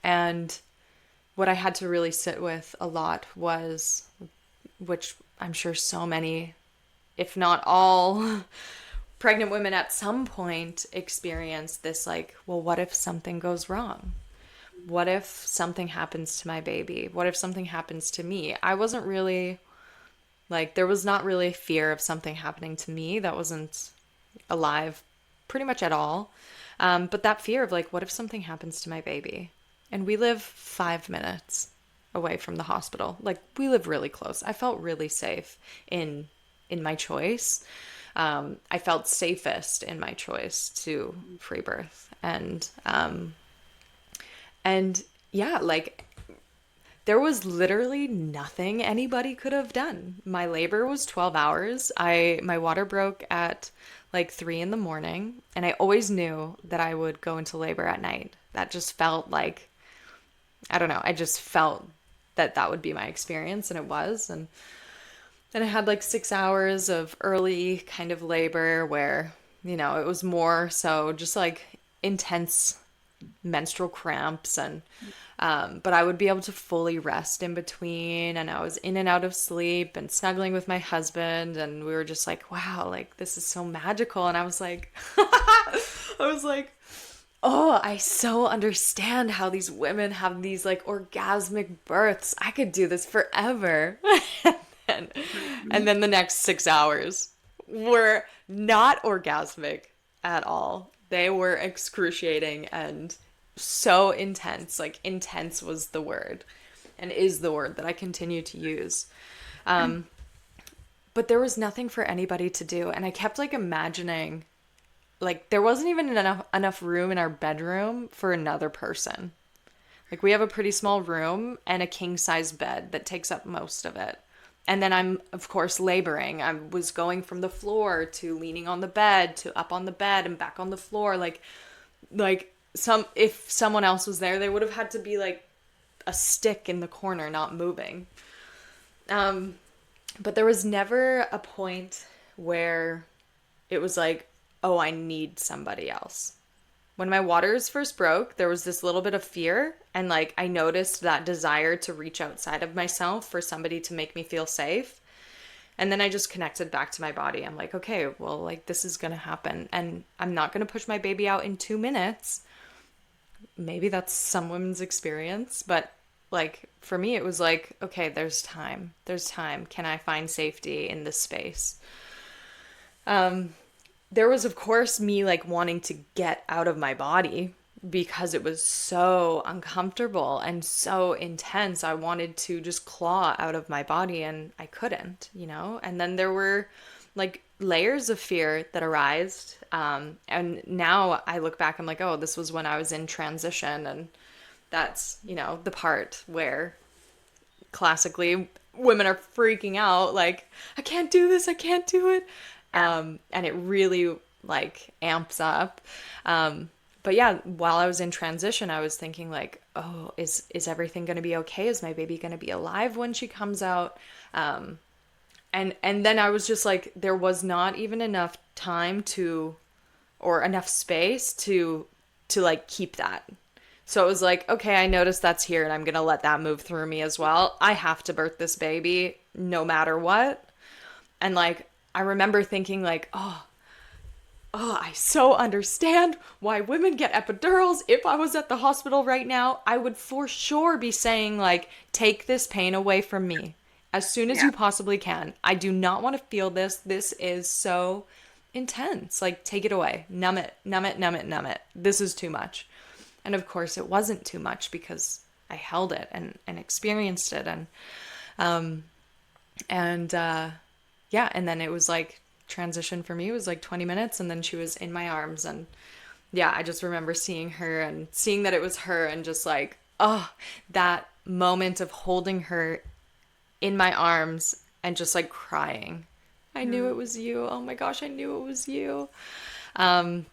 And what I had to really sit with a lot was, which I'm sure so many, if not all, pregnant women at some point experience this like, well, what if something goes wrong? What if something happens to my baby? What if something happens to me? I wasn't really, like, there was not really fear of something happening to me. That wasn't alive pretty much at all. But that fear of like, what if something happens to my baby? And we live 5 minutes away from the hospital. Like we live really close. I felt really safe in my choice. I felt safest in my choice to free birth. And yeah, like there was literally nothing anybody could have done. My labor was 12 hours. My water broke at like 3 a.m, and I always knew that I would go into labor at night. That just felt like, I don't know, I just felt that would be my experience, and it was. And then I had like 6 hours of early kind of labor where, it was more so just like intense menstrual cramps, and but I would be able to fully rest in between, and I was in and out of sleep and snuggling with my husband, and we were just like, wow, like this is so magical. And I was like oh, I so understand how these women have these like orgasmic births. I could do this forever. and then the next 6 hours were not orgasmic at all. They were excruciating and so intense. Like intense was the word, and is the word that I continue to use. but there was nothing for anybody to do. And I kept like imagining, like, there wasn't even enough room in our bedroom for another person. Like, we have a pretty small room and a king size bed that takes up most of it. And then I'm, of course, laboring. I was going from the floor to leaning on the bed to up on the bed and back on the floor. If someone else was there, they would have had to be like a stick in the corner, not moving. But there was never a point where it was like, oh, I need somebody else. When my waters first broke, there was this little bit of fear, and like I noticed that desire to reach outside of myself for somebody to make me feel safe. And then I just connected back to my body. I'm like, okay, well, like this is going to happen, and I'm not going to push my baby out in 2 minutes. Maybe that's some women's experience, but like for me it was like, okay, there's time. Can I find safety in this space? There was, of course, me like wanting to get out of my body because it was so uncomfortable and so intense. I wanted to just claw out of my body and I couldn't, you know? And then there were like layers of fear that arised. And now I look back, I'm like, oh, this was when I was in transition. And that's, you know, the part where classically women are freaking out, like, I can't do this, I can't do it. And it really like amps up. But yeah, while I was in transition, I was thinking like, oh, is everything going to be okay? Is my baby going to be alive when she comes out? And then I was just like, there was not even enough time or enough space to like keep that. So it was like, okay, I noticed that's here and I'm going to let that move through me as well. I have to birth this baby no matter what. And like, I remember thinking like, oh, I so understand why women get epidurals. If I was at the hospital right now, I would for sure be saying like, take this pain away from me as soon as you possibly can. I do not want to feel this. This is so intense. Like, take it away. Numb it, numb it, numb it, numb it. This is too much. And of course it wasn't too much because I held it and experienced it. And then it was like transition for me was like 20 minutes and then she was in my arms. And yeah, I just remember seeing her and seeing that it was her and just like, oh, that moment of holding her in my arms and just like crying. I knew it was you. Oh my gosh, I knew it was you. And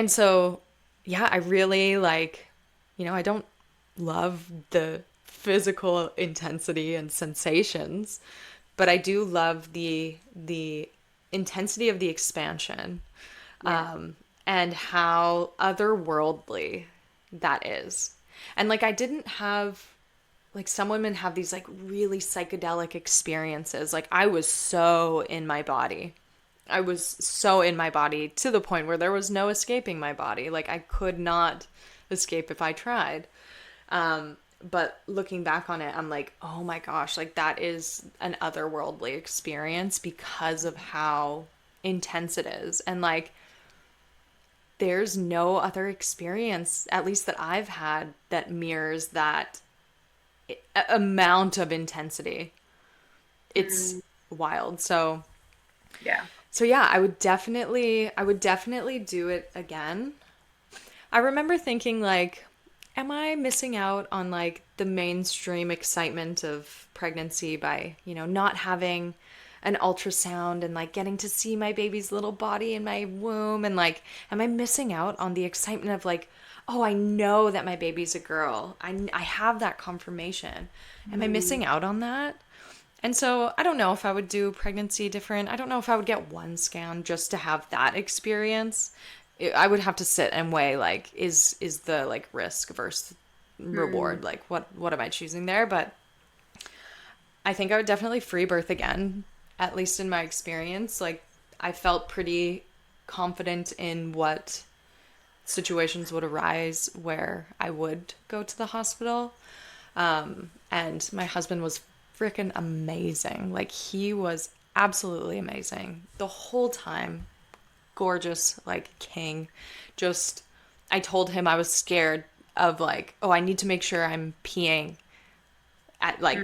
so, yeah, I really like, you know, I don't love the physical intensity and sensations, but I do love the intensity of the expansion, and how otherworldly that is. And like, I didn't have, like, some women have these like really psychedelic experiences. Like, I was so in my body. I was so in my body to the point where there was no escaping my body. Like, I could not escape if I tried. But looking back on it, I'm like, oh my gosh, like that is an otherworldly experience because of how intense it is. And like, there's no other experience, at least that I've had, that mirrors that amount of intensity. It's wild. So yeah, I would definitely do it again. I remember thinking like, am I missing out on like the mainstream excitement of pregnancy by, you know, not having an ultrasound and like getting to see my baby's little body in my womb? And like, am I missing out on the excitement of like, oh, I know that my baby's a girl. I have that confirmation. Am I missing out on that? And so I don't know if I would do pregnancy different. I don't know if I would get one scan just to have that experience. I would have to sit and weigh like, is the like risk versus reward, like what am I choosing there? But I think I would definitely free birth again, at least in my experience. Like, I felt pretty confident in what situations would arise where I would go to the hospital. And my husband was freaking amazing. Like, he was absolutely amazing the whole time. Gorgeous, like king. Just, I told him I was scared of like, oh, I need to make sure I'm peeing at like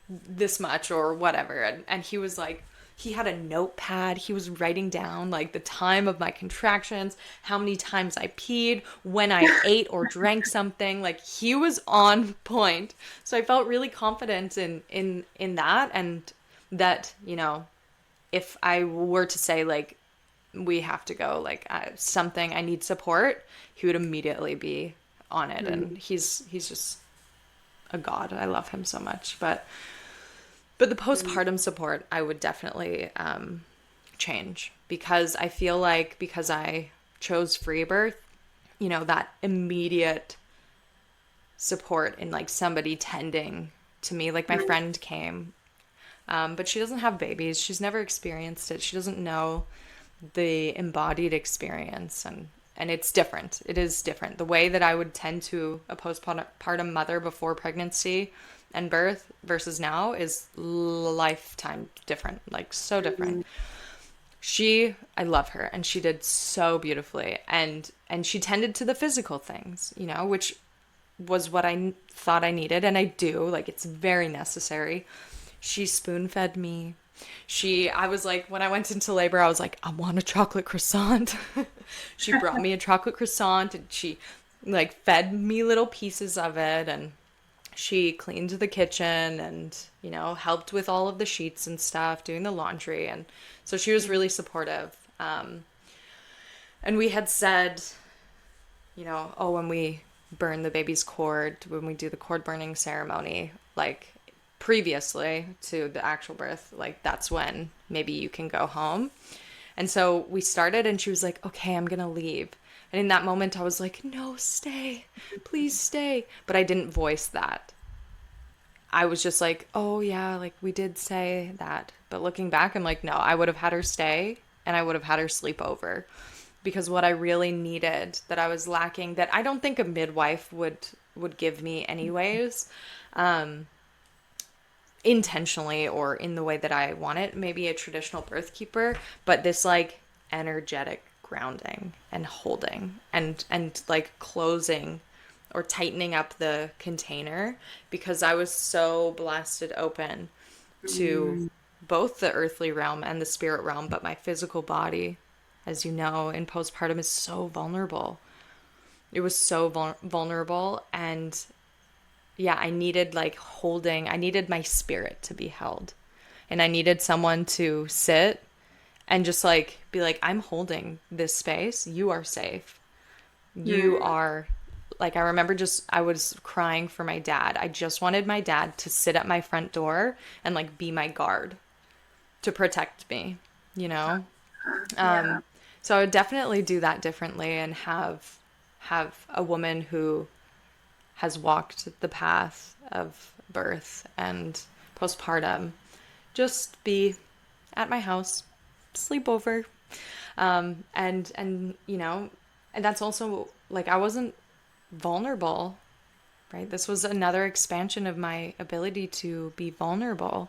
this much or whatever. And he was like, he had a notepad. He was writing down like the time of my contractions, how many times I peed, when I ate or drank something. Like he was on point. So I felt really confident in that, and that, you know, if I were to say like we have to go, like something, I need support, he would immediately be on it. And he's just a god. I love him so much. But the postpartum support, I would definitely change, because I feel like because I chose free birth, you know, that immediate support in like somebody tending to me. Like my friend came, but she doesn't have babies. She's never experienced it. She doesn't know the embodied experience, and it's different. It is different. The way that I would tend to a postpartum mother before pregnancy and birth versus now is lifetime different, like so different. I love her, and she did so beautifully, and she tended to the physical things, you know, which was what I thought I needed, and I do, like it's very necessary. She spoon fed me. I was like, when I went into labor, I was like, I want a chocolate croissant. She brought me a chocolate croissant, and she like fed me little pieces of it, and she cleaned the kitchen and, you know, helped with all of the sheets and stuff, doing the laundry. And so she was really supportive. And we had said, you know, oh, when we burn the baby's cord, when we do the cord burning ceremony, like previously to the actual birth, like that's when maybe you can go home. And so we started, and she was like, okay, I'm gonna leave. And in that moment I was like, no, stay, please stay. But I didn't voice that. I was just like, oh yeah, like we did say that. But looking back, I'm like, no, I would have had her stay, and I would have had her sleep over, because what I really needed, that I was lacking, that I don't think a midwife would give me anyways, intentionally or in the way that I want it, maybe a traditional birth keeper, but this like energetic grounding and holding and like closing or tightening up the container, because I was so blasted open to both the earthly realm and the spirit realm, but my physical body, as you know, in postpartum is so vulnerable. It was so vulnerable, and yeah, I needed like holding, I needed my spirit to be held, and I needed someone to sit and just like be like, I'm holding this space. You are safe. You are, like, I remember I was crying for my dad. I just wanted my dad to sit at my front door and like be my guard to protect me, you know? Yeah. So I would definitely do that differently, and have a woman who has walked the path of birth and postpartum just be at my house, sleep over. And you know, and that's also like, I wasn't vulnerable, right? This was another expansion of my ability to be vulnerable.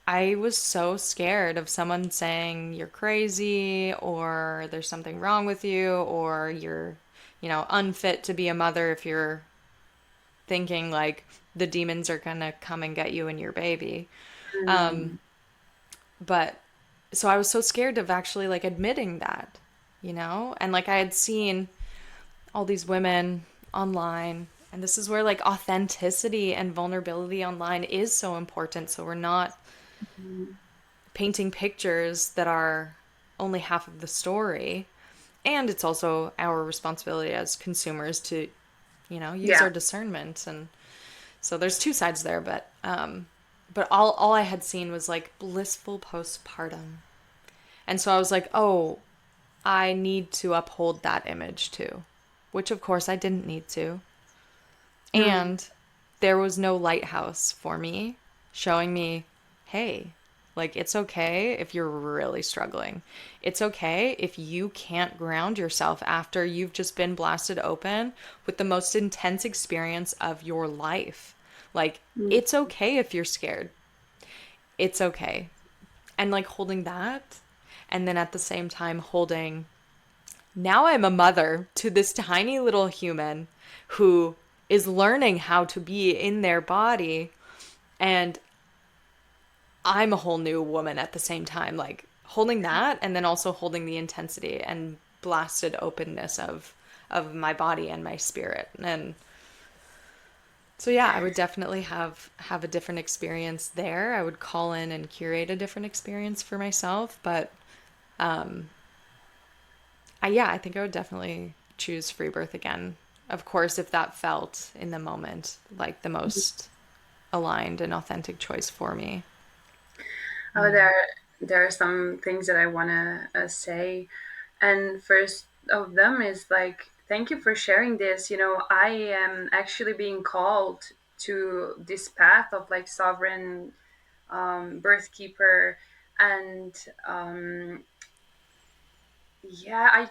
I was so scared of someone saying you're crazy, or there's something wrong with you, or you're, you know, unfit to be a mother if you're thinking like the demons are gonna come and get you and your baby. But so I was so scared of actually like admitting that, you know? And like I had seen all these women online, and this is where like authenticity and vulnerability online is so important. So we're not painting pictures that are only half of the story. And it's also our responsibility as consumers to, you know, use our discernment. And so there's two sides there, but all I had seen was like blissful postpartum. And so I was like, oh, I need to uphold that image too, which of course I didn't need to. And there was no lighthouse for me showing me, hey, like it's okay if you're really struggling. It's okay if you can't ground yourself after you've just been blasted open with the most intense experience of your life. Like, it's okay if you're scared. It's okay. And like holding that, and then at the same time holding, now I'm a mother to this tiny little human who is learning how to be in their body, and I'm a whole new woman at the same time, like holding that and then also holding the intensity and blasted openness of my body and my spirit. And so yeah, I would definitely have a different experience there. I would call in and curate a different experience for myself, but I think I would definitely choose free birth again. Of course, if that felt in the moment like the most aligned and authentic choice for me. Oh, there are some things that I want to say, and first of them is like, thank you for sharing this. You know, I am actually being called to this path of like sovereign birth keeper, and yeah,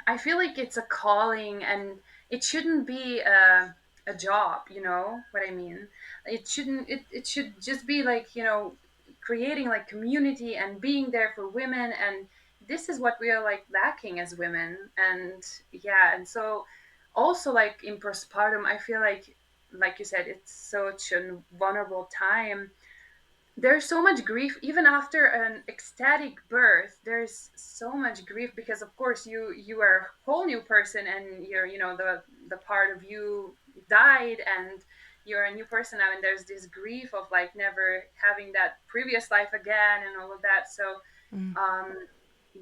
I feel like it's a calling, and it shouldn't be a job, you know what I mean? It shouldn't, it should just be like, you know, creating like community and being there for women. And this is what we are like lacking as women. And yeah, and so also like in postpartum, I feel like you said, it's such a vulnerable time. There's so much grief even after an ecstatic birth. There's so much grief because of course you are a whole new person, and you're, you know, the part of you died, and you're a new person now, and there's this grief of like never having that previous life again and all of that. So um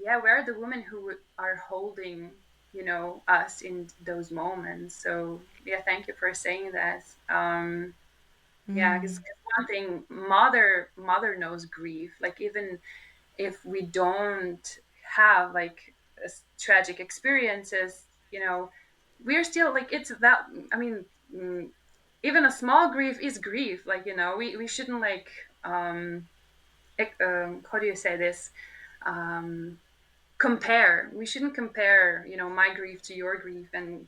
yeah, where are the women who are holding, you know, us in those moments? So yeah, thank you for saying that. Yeah, because one thing, mother knows grief. Like even if we don't have like tragic experiences, you know, we're still like, it's that. I mean, even a small grief is grief. Like, you know, we shouldn't like how do you say this? Um, compare. We shouldn't compare, you know, my grief to your grief. And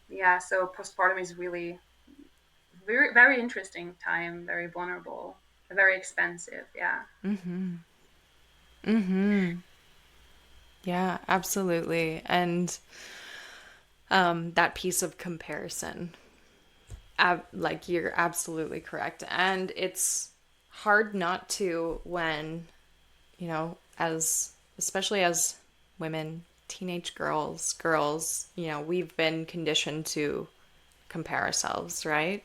yeah, so postpartum is really very, very interesting time, very vulnerable, very expensive. Yeah. Yeah, absolutely. And that piece of comparison, like you're absolutely correct. And it's hard not to when, you know, as especially as women, teenage girls, you know, we've been conditioned to compare ourselves, right?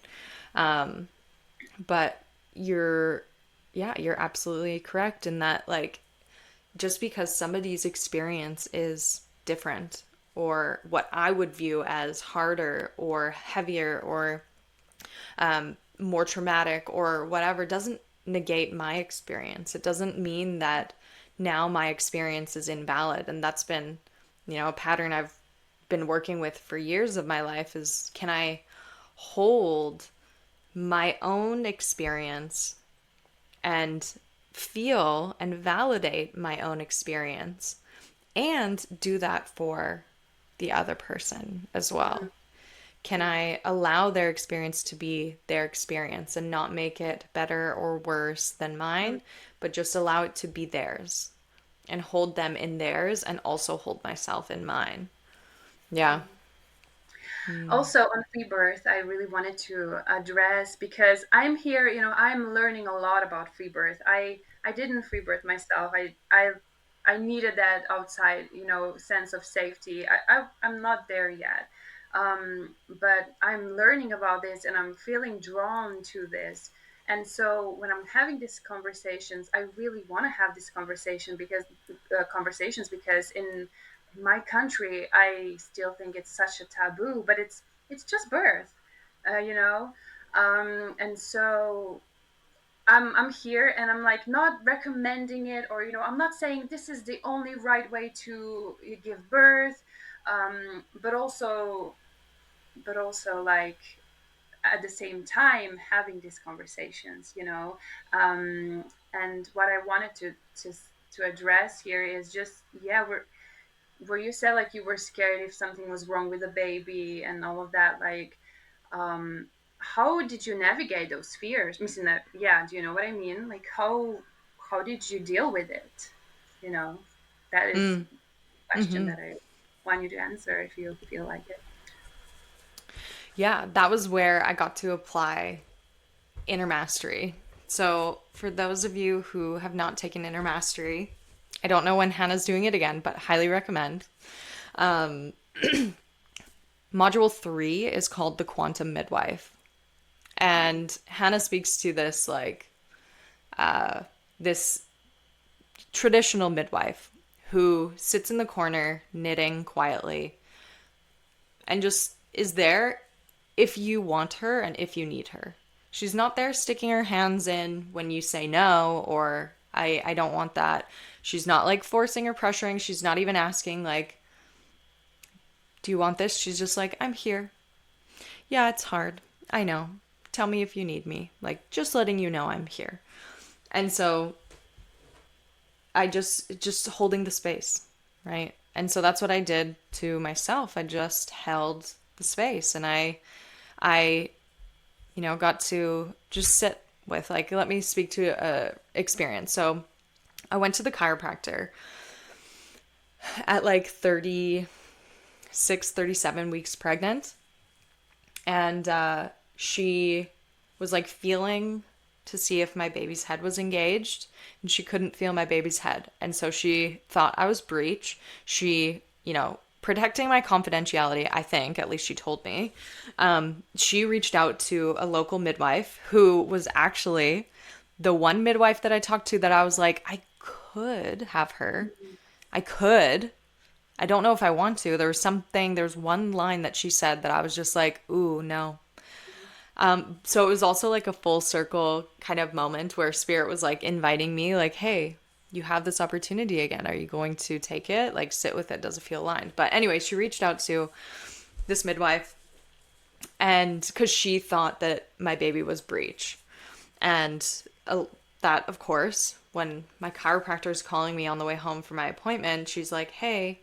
But you're, yeah, you're absolutely correct in that, like, just because somebody's experience is different, or what I would view as harder or heavier or more traumatic or whatever, doesn't negate my experience. It doesn't mean that now my experience is invalid. And that's been, you know, a pattern I've been working with for years of my life is, can I hold my own experience and feel and validate my own experience and do that for the other person as well? Can I allow their experience to be their experience and not make it better or worse than mine, but just allow it to be theirs and hold them in theirs and also hold myself in mine? Yeah. Also on free birth, I really wanted to address, because I'm here, you know, I'm learning a lot about free birth. I didn't free birth myself. I needed that outside, you know, sense of safety. I'm not there yet. But I'm learning about this, and I'm feeling drawn to this. And so when I'm having these conversations, I really want to have this conversation because conversations, because in my country, I still think it's such a taboo, but it's just birth, you know. And so I'm here, and I'm like not recommending it, or you know, I'm not saying this is the only right way to give birth, but also like at the same time having these conversations, you know. And what I wanted to address here is just, yeah, we're where you said like you were scared if something was wrong with the baby and all of that, like how did you navigate those fears? Missing that, yeah, do you know what I mean? Like how did you deal with it? You know, that is a question that I want you to answer if you feel like it. Yeah, that was where I got to apply inner mastery So for those of you who have not taken Inner Mastery, I don't know when Hannah's doing it again, but highly recommend. Um, Module 3 is called the Quantum Midwife. And Hannah speaks to this, like, this traditional midwife who sits in the corner knitting quietly and just is there if you want her and if you need her. She's not there sticking her hands in when you say no or I don't want that. She's not like forcing or pressuring. She's not even asking like, do you want this? She's just like, I'm here. Yeah, it's hard. I know. Tell me if you need me. Like, just letting you know I'm here. And so I just holding the space, right? And so that's what I did to myself. I just held the space and I got to just sit with, like, let me speak to a experience. So I went to the chiropractor at like 36, 37 weeks pregnant. And she was like feeling to see if my baby's head was engaged, and she couldn't feel my baby's head. And so she thought I was breech. She, protecting my confidentiality, I think, at least she told me, she reached out to a local midwife who was actually the one midwife that I talked to that I was like, I could have her. I could. I don't know if I want to. There was one line that she said that I was just like, ooh, no. So it was also like a full circle kind of moment where Spirit was like inviting me like, hey, you have this opportunity again. Are you going to take it? Like, sit with it. Does it feel aligned? But anyway, she reached out to this midwife and because she thought that my baby was breech. And that, of course, when my chiropractor is calling me on the way home from my appointment, she's like, hey,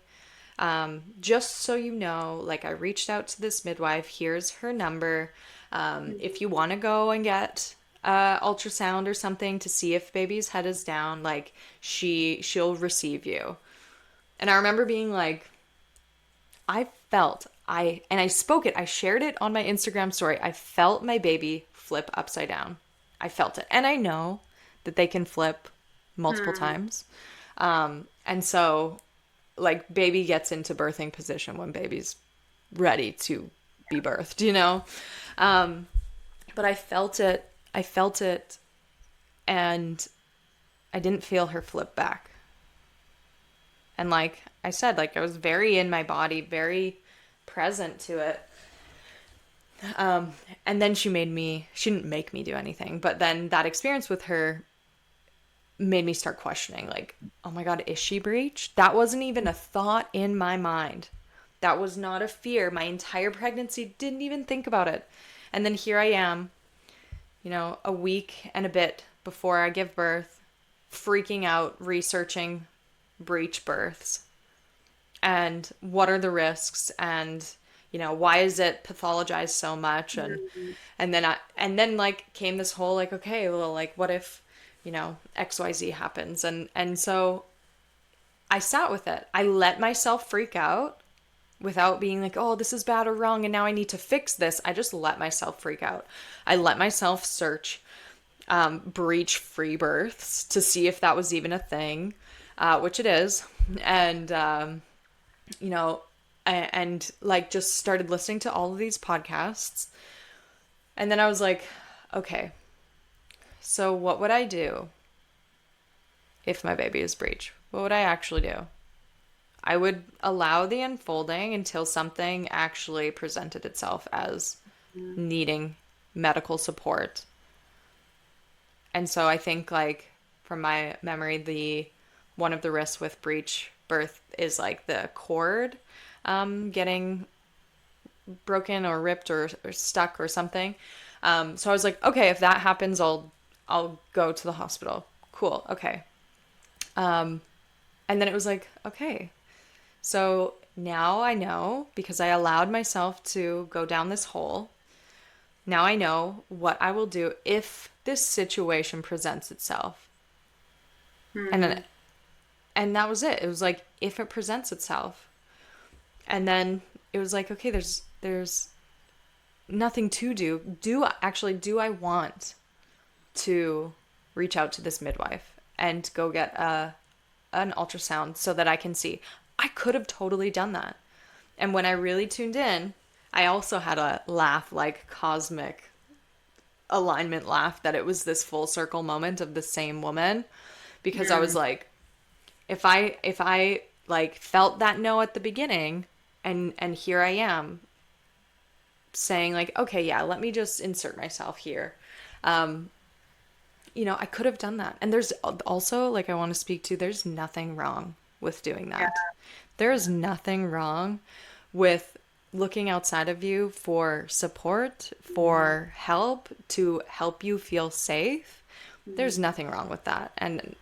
just so you know, like, I reached out to this midwife. Here's her number. If you want to go and get ultrasound or something to see if baby's head is down, like, she'll receive you. And I remember being like, I shared it on my Instagram story. I felt my baby flip upside down. I felt it. And I know that they can flip multiple times. And so, like, baby gets into birthing position when baby's ready to be birthed, but I felt it, and I didn't feel her flip back. And like I said, like, I was very in my body, very present to it. And then she didn't make me do anything, but then that experience with her made me start questioning, like, oh my God, is she breech? That wasn't even a thought in my mind. That was not a fear. My entire pregnancy didn't even think about it. And then here I am, a week and a bit before I give birth, freaking out, researching breech births and what are the risks and, why is it pathologized so much? And then like came this whole like, okay, well, like, what if, XYZ happens? And so I sat with it. I let myself freak out without being like, oh, this is bad or wrong, and now I need to fix this. I just let myself freak out. I let myself search breech free births to see if that was even a thing, which it is. And, and like just started listening to all of these podcasts. And then I was like, okay, so what would I do if my baby is breech? What would I actually do? I would allow the unfolding until something actually presented itself as needing medical support. And so I think, like, from my memory, one of the risks with breech birth is like the cord getting broken or ripped or stuck or something. So I was like, okay, if that happens, I'll go to the hospital. Cool. Okay. And then it was like, okay. So now I know, because I allowed myself to go down this hole. Now I know what I will do if this situation presents itself. And that was it. It was like, if it presents itself. And then it was like, okay, there's nothing to do. Do I want to reach out to this midwife and go get an ultrasound so that I can see. I could have totally done that. And when I really tuned in, I also had a laugh, like cosmic alignment laugh, that it was this full circle moment of the same woman, because I was Mm. like, if I like felt that no at the beginning, and here I am saying like, okay, yeah, let me just insert myself here. Um, I could have done that. And there's also, like, I want to speak to, there's nothing wrong with doing Yeah. that. There is Yeah. nothing wrong with looking outside of you for support, Mm. for help, to help you feel safe. There's Mm. nothing wrong with that. And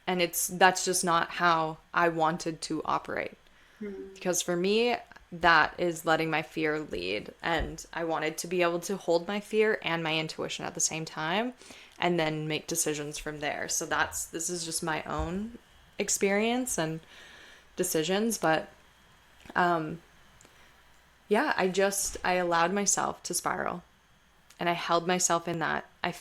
that's just not how I wanted to operate. Mm. Because for me, that is letting my fear lead. And I wanted to be able to hold my fear and my intuition at the same time and then make decisions from there. So this is just my own experience and decisions. But yeah, I allowed myself to spiral, and I held myself in that. I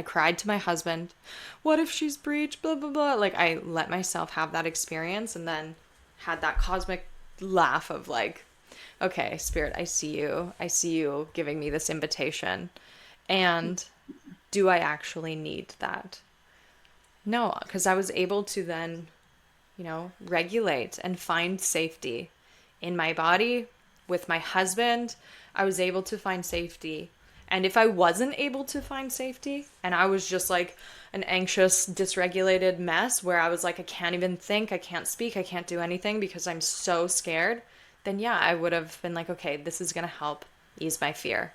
cried to my husband, what if she's breached, blah, blah, blah. Like, I let myself have that experience and then had that cosmic laugh of like, okay, spirit, I see you. I see you giving me this invitation. And do I actually need that? No, because I was able to then, regulate and find safety in my body with my husband. I was able to find safety. And if I wasn't able to find safety and I was just like an anxious, dysregulated mess where I was like, I can't even think, I can't speak, I can't do anything because I'm so scared, then yeah, I would have been like, okay, this is going to help ease my fear.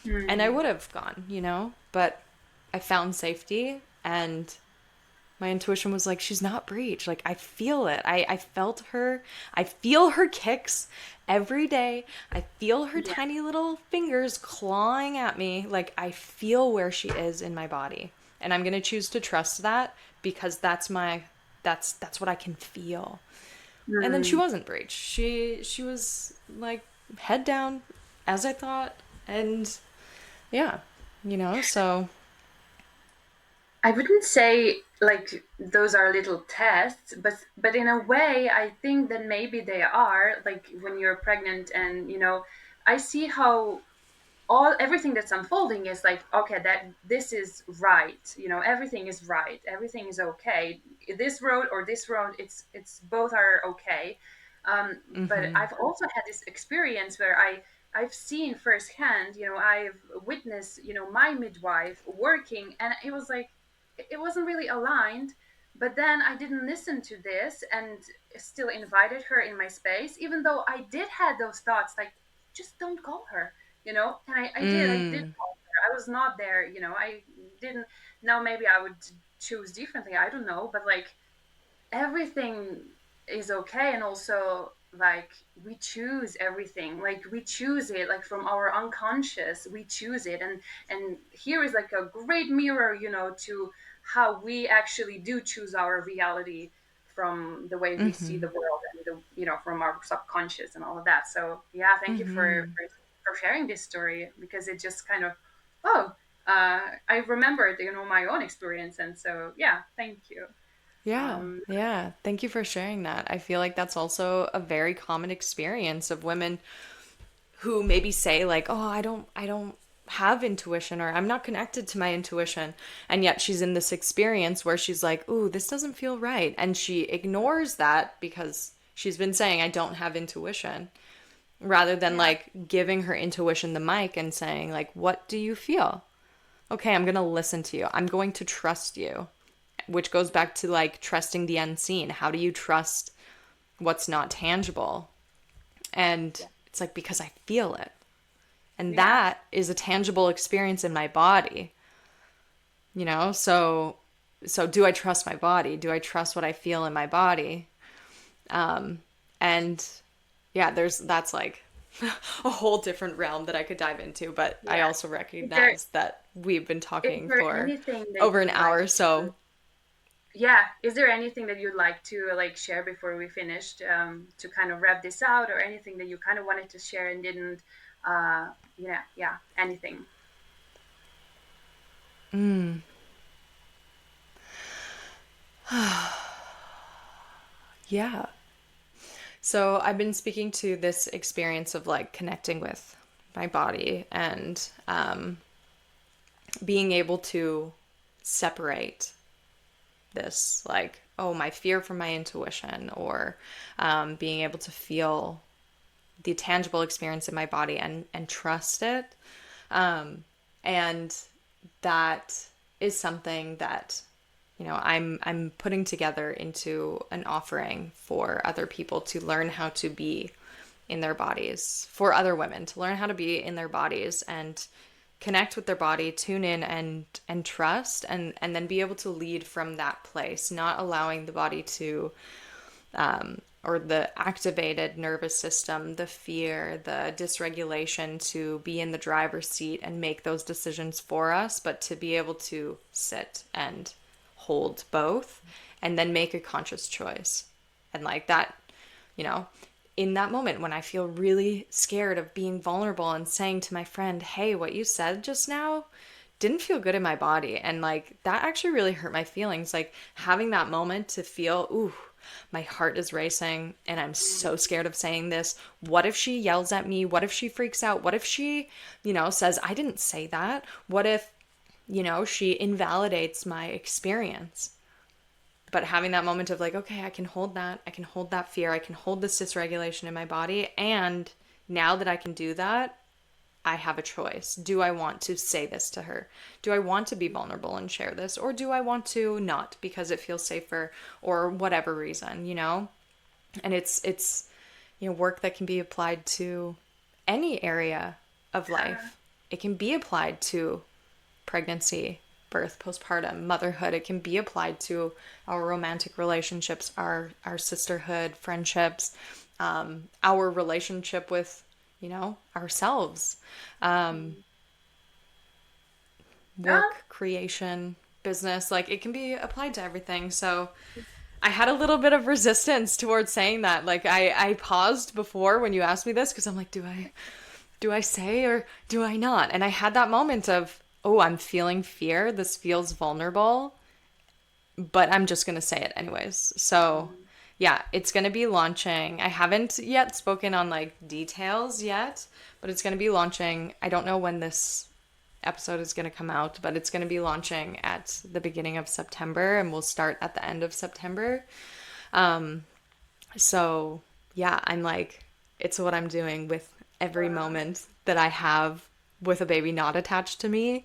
And I Mm. would have gone. But I found safety, and my intuition was like, she's not breech. Like, I feel it. I felt her. I feel her kicks every day. I feel her Yeah. tiny little fingers clawing at me. Like, I feel where she is in my body. And I'm going to choose to trust that because that's what I can feel. And then she Mm. wasn't breech. She was like head down, as I thought. And yeah, so I wouldn't say like those are little tests, but in a way, I think that maybe they are like when you're pregnant, and I see how all everything that's unfolding is like, okay, that this is right, everything is right, everything is okay, this road or this road, it's both are okay. But mhm. I've also had this experience where I've seen firsthand, I've witnessed, my midwife working, and it was like it wasn't really aligned. But then I didn't listen to this and still invited her in my space, even though I did had those thoughts like, just don't call her, and I did Mm. call her. I was not there, I didn't. Now maybe I would choose differently, I don't know, but like everything is okay. And also, like, we choose everything, like we choose it, like from our unconscious we choose it. And here is like a great mirror, to how we actually do choose our reality from the way we see the Mhm. world, and from our subconscious and all of that. So yeah, thank you Mhm. for sharing this story, because it just kind of, oh, I remembered, my own experience. And so yeah, thank you. Yeah. um Yeah. Thank you for sharing that. I feel like that's also a very common experience of women who maybe say like, "Oh, I don't have intuition, or I'm not connected to my intuition." And yet she's in this experience where she's like, "Ooh, this doesn't feel right." And she ignores that because she's been saying, "I don't have intuition." Rather than yeah. like giving her intuition the mic and saying like, "What do you feel?" Okay, I'm going to listen to you. I'm going to trust you, which goes back to like trusting the unseen. How do you trust what's not tangible? And it's like, because I feel it. And Yeah. that is a tangible experience in my body. So do I trust my body? Do I trust what I feel in my body? And yeah, that's like a whole different realm that I could dive into, but I Yeah. also Is there recognize that we've been is talking there for anything that over an you'd like hour, to, so yeah, is there anything that you'd like to like share before we finished, to kind of wrap this out, or anything that you kind of wanted to share and didn't, yeah, anything. Yeah. So I've been speaking to this experience of like connecting with my body and being able to separate this, like, oh, my fear from my intuition, or being able to feel the tangible experience in my body and trust it. And that is something that, I'm putting together into an offering for other people to learn how to be in their bodies, for other women to learn how to be in their bodies and connect with their body, tune in and trust, and then be able to lead from that place, not allowing the body to or the activated nervous system, the fear, the dysregulation to be in the driver's seat and make those decisions for us, but to be able to sit and hold both and then make a conscious choice. And like that, you know, in that moment when I feel really scared of being vulnerable and saying to my friend, hey, what you said just now didn't feel good in my body. And like that actually really hurt my feelings. Like having that moment to feel, ooh, my heart is racing and I'm so scared of saying this. What if she yells at me? What if she freaks out? What if she, says, I didn't say that? What if, she invalidates my experience? But having that moment of like, okay, I can hold that. I can hold that fear. I can hold this dysregulation in my body. And now that I can do that, I have a choice. Do I want to say this to her? Do I want to be vulnerable and share this? Or do I want to not because it feels safer or whatever reason, And it's work that can be applied to any area of life. It can be applied to pregnancy, birth, postpartum, motherhood. It can be applied to our romantic relationships, our sisterhood, friendships, our relationship with ourselves, Yeah. work, creation, business, like it can be applied to everything. So I had a little bit of resistance towards saying that. Like I paused before when you asked me this because I'm like, do I say or do I not? And I had that moment of, oh, I'm feeling fear. This feels vulnerable, but I'm just going to say it anyways. So yeah, it's going to be launching. I haven't yet spoken on like details yet, but it's going to be launching. I don't know when this episode is going to come out, but it's going to be launching at the beginning of September and we'll start at the end of September. So yeah, I'm like, it's what I'm doing with every moment that I have with a baby not attached to me.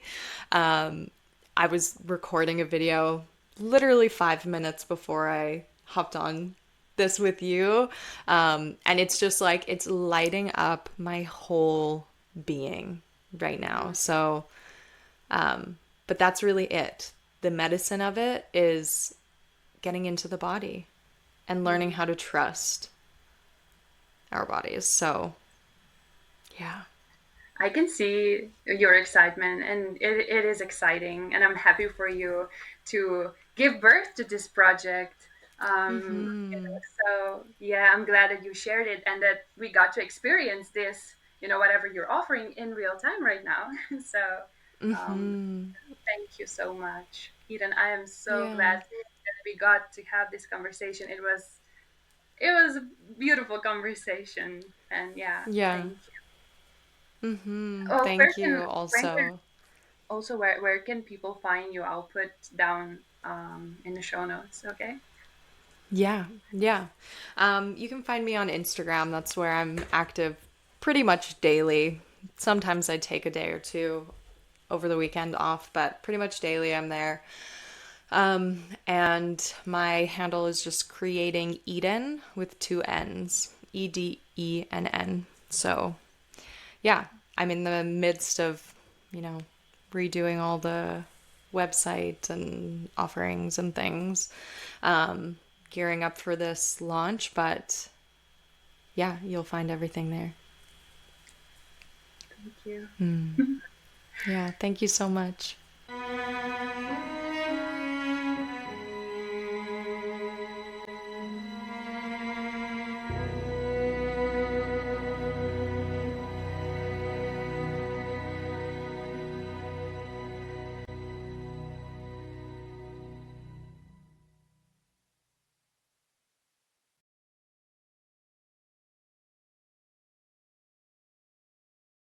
I was recording a video literally 5 minutes before I hopped on this with you. And it's just like, it's lighting up my whole being right now. So, but that's really it. The medicine of it is getting into the body and learning how to trust our bodies. So, yeah. I can see your excitement, and it is exciting, and I'm happy for you to give birth to this project. So yeah, I'm glad that you shared it and that we got to experience this, whatever you're offering in real time right now. So um, thank you so much, Eden. I am so Yeah. glad that we got to have this conversation. It was a beautiful conversation, and yeah, Yeah. thank you. Oh, Thank you also. where can people find you? I'll put down in the show notes. Okay. Yeah. Yeah. You can find me on Instagram. That's where I'm active pretty much daily. Sometimes I take a day or two over the weekend off, but pretty much daily I'm there. And my handle is just creating Eden with two N's, EDENN. So yeah, I'm in the midst of, redoing all the website and offerings and things, gearing up for this launch. But yeah, you'll find everything there. Thank you. Yeah, thank you so much.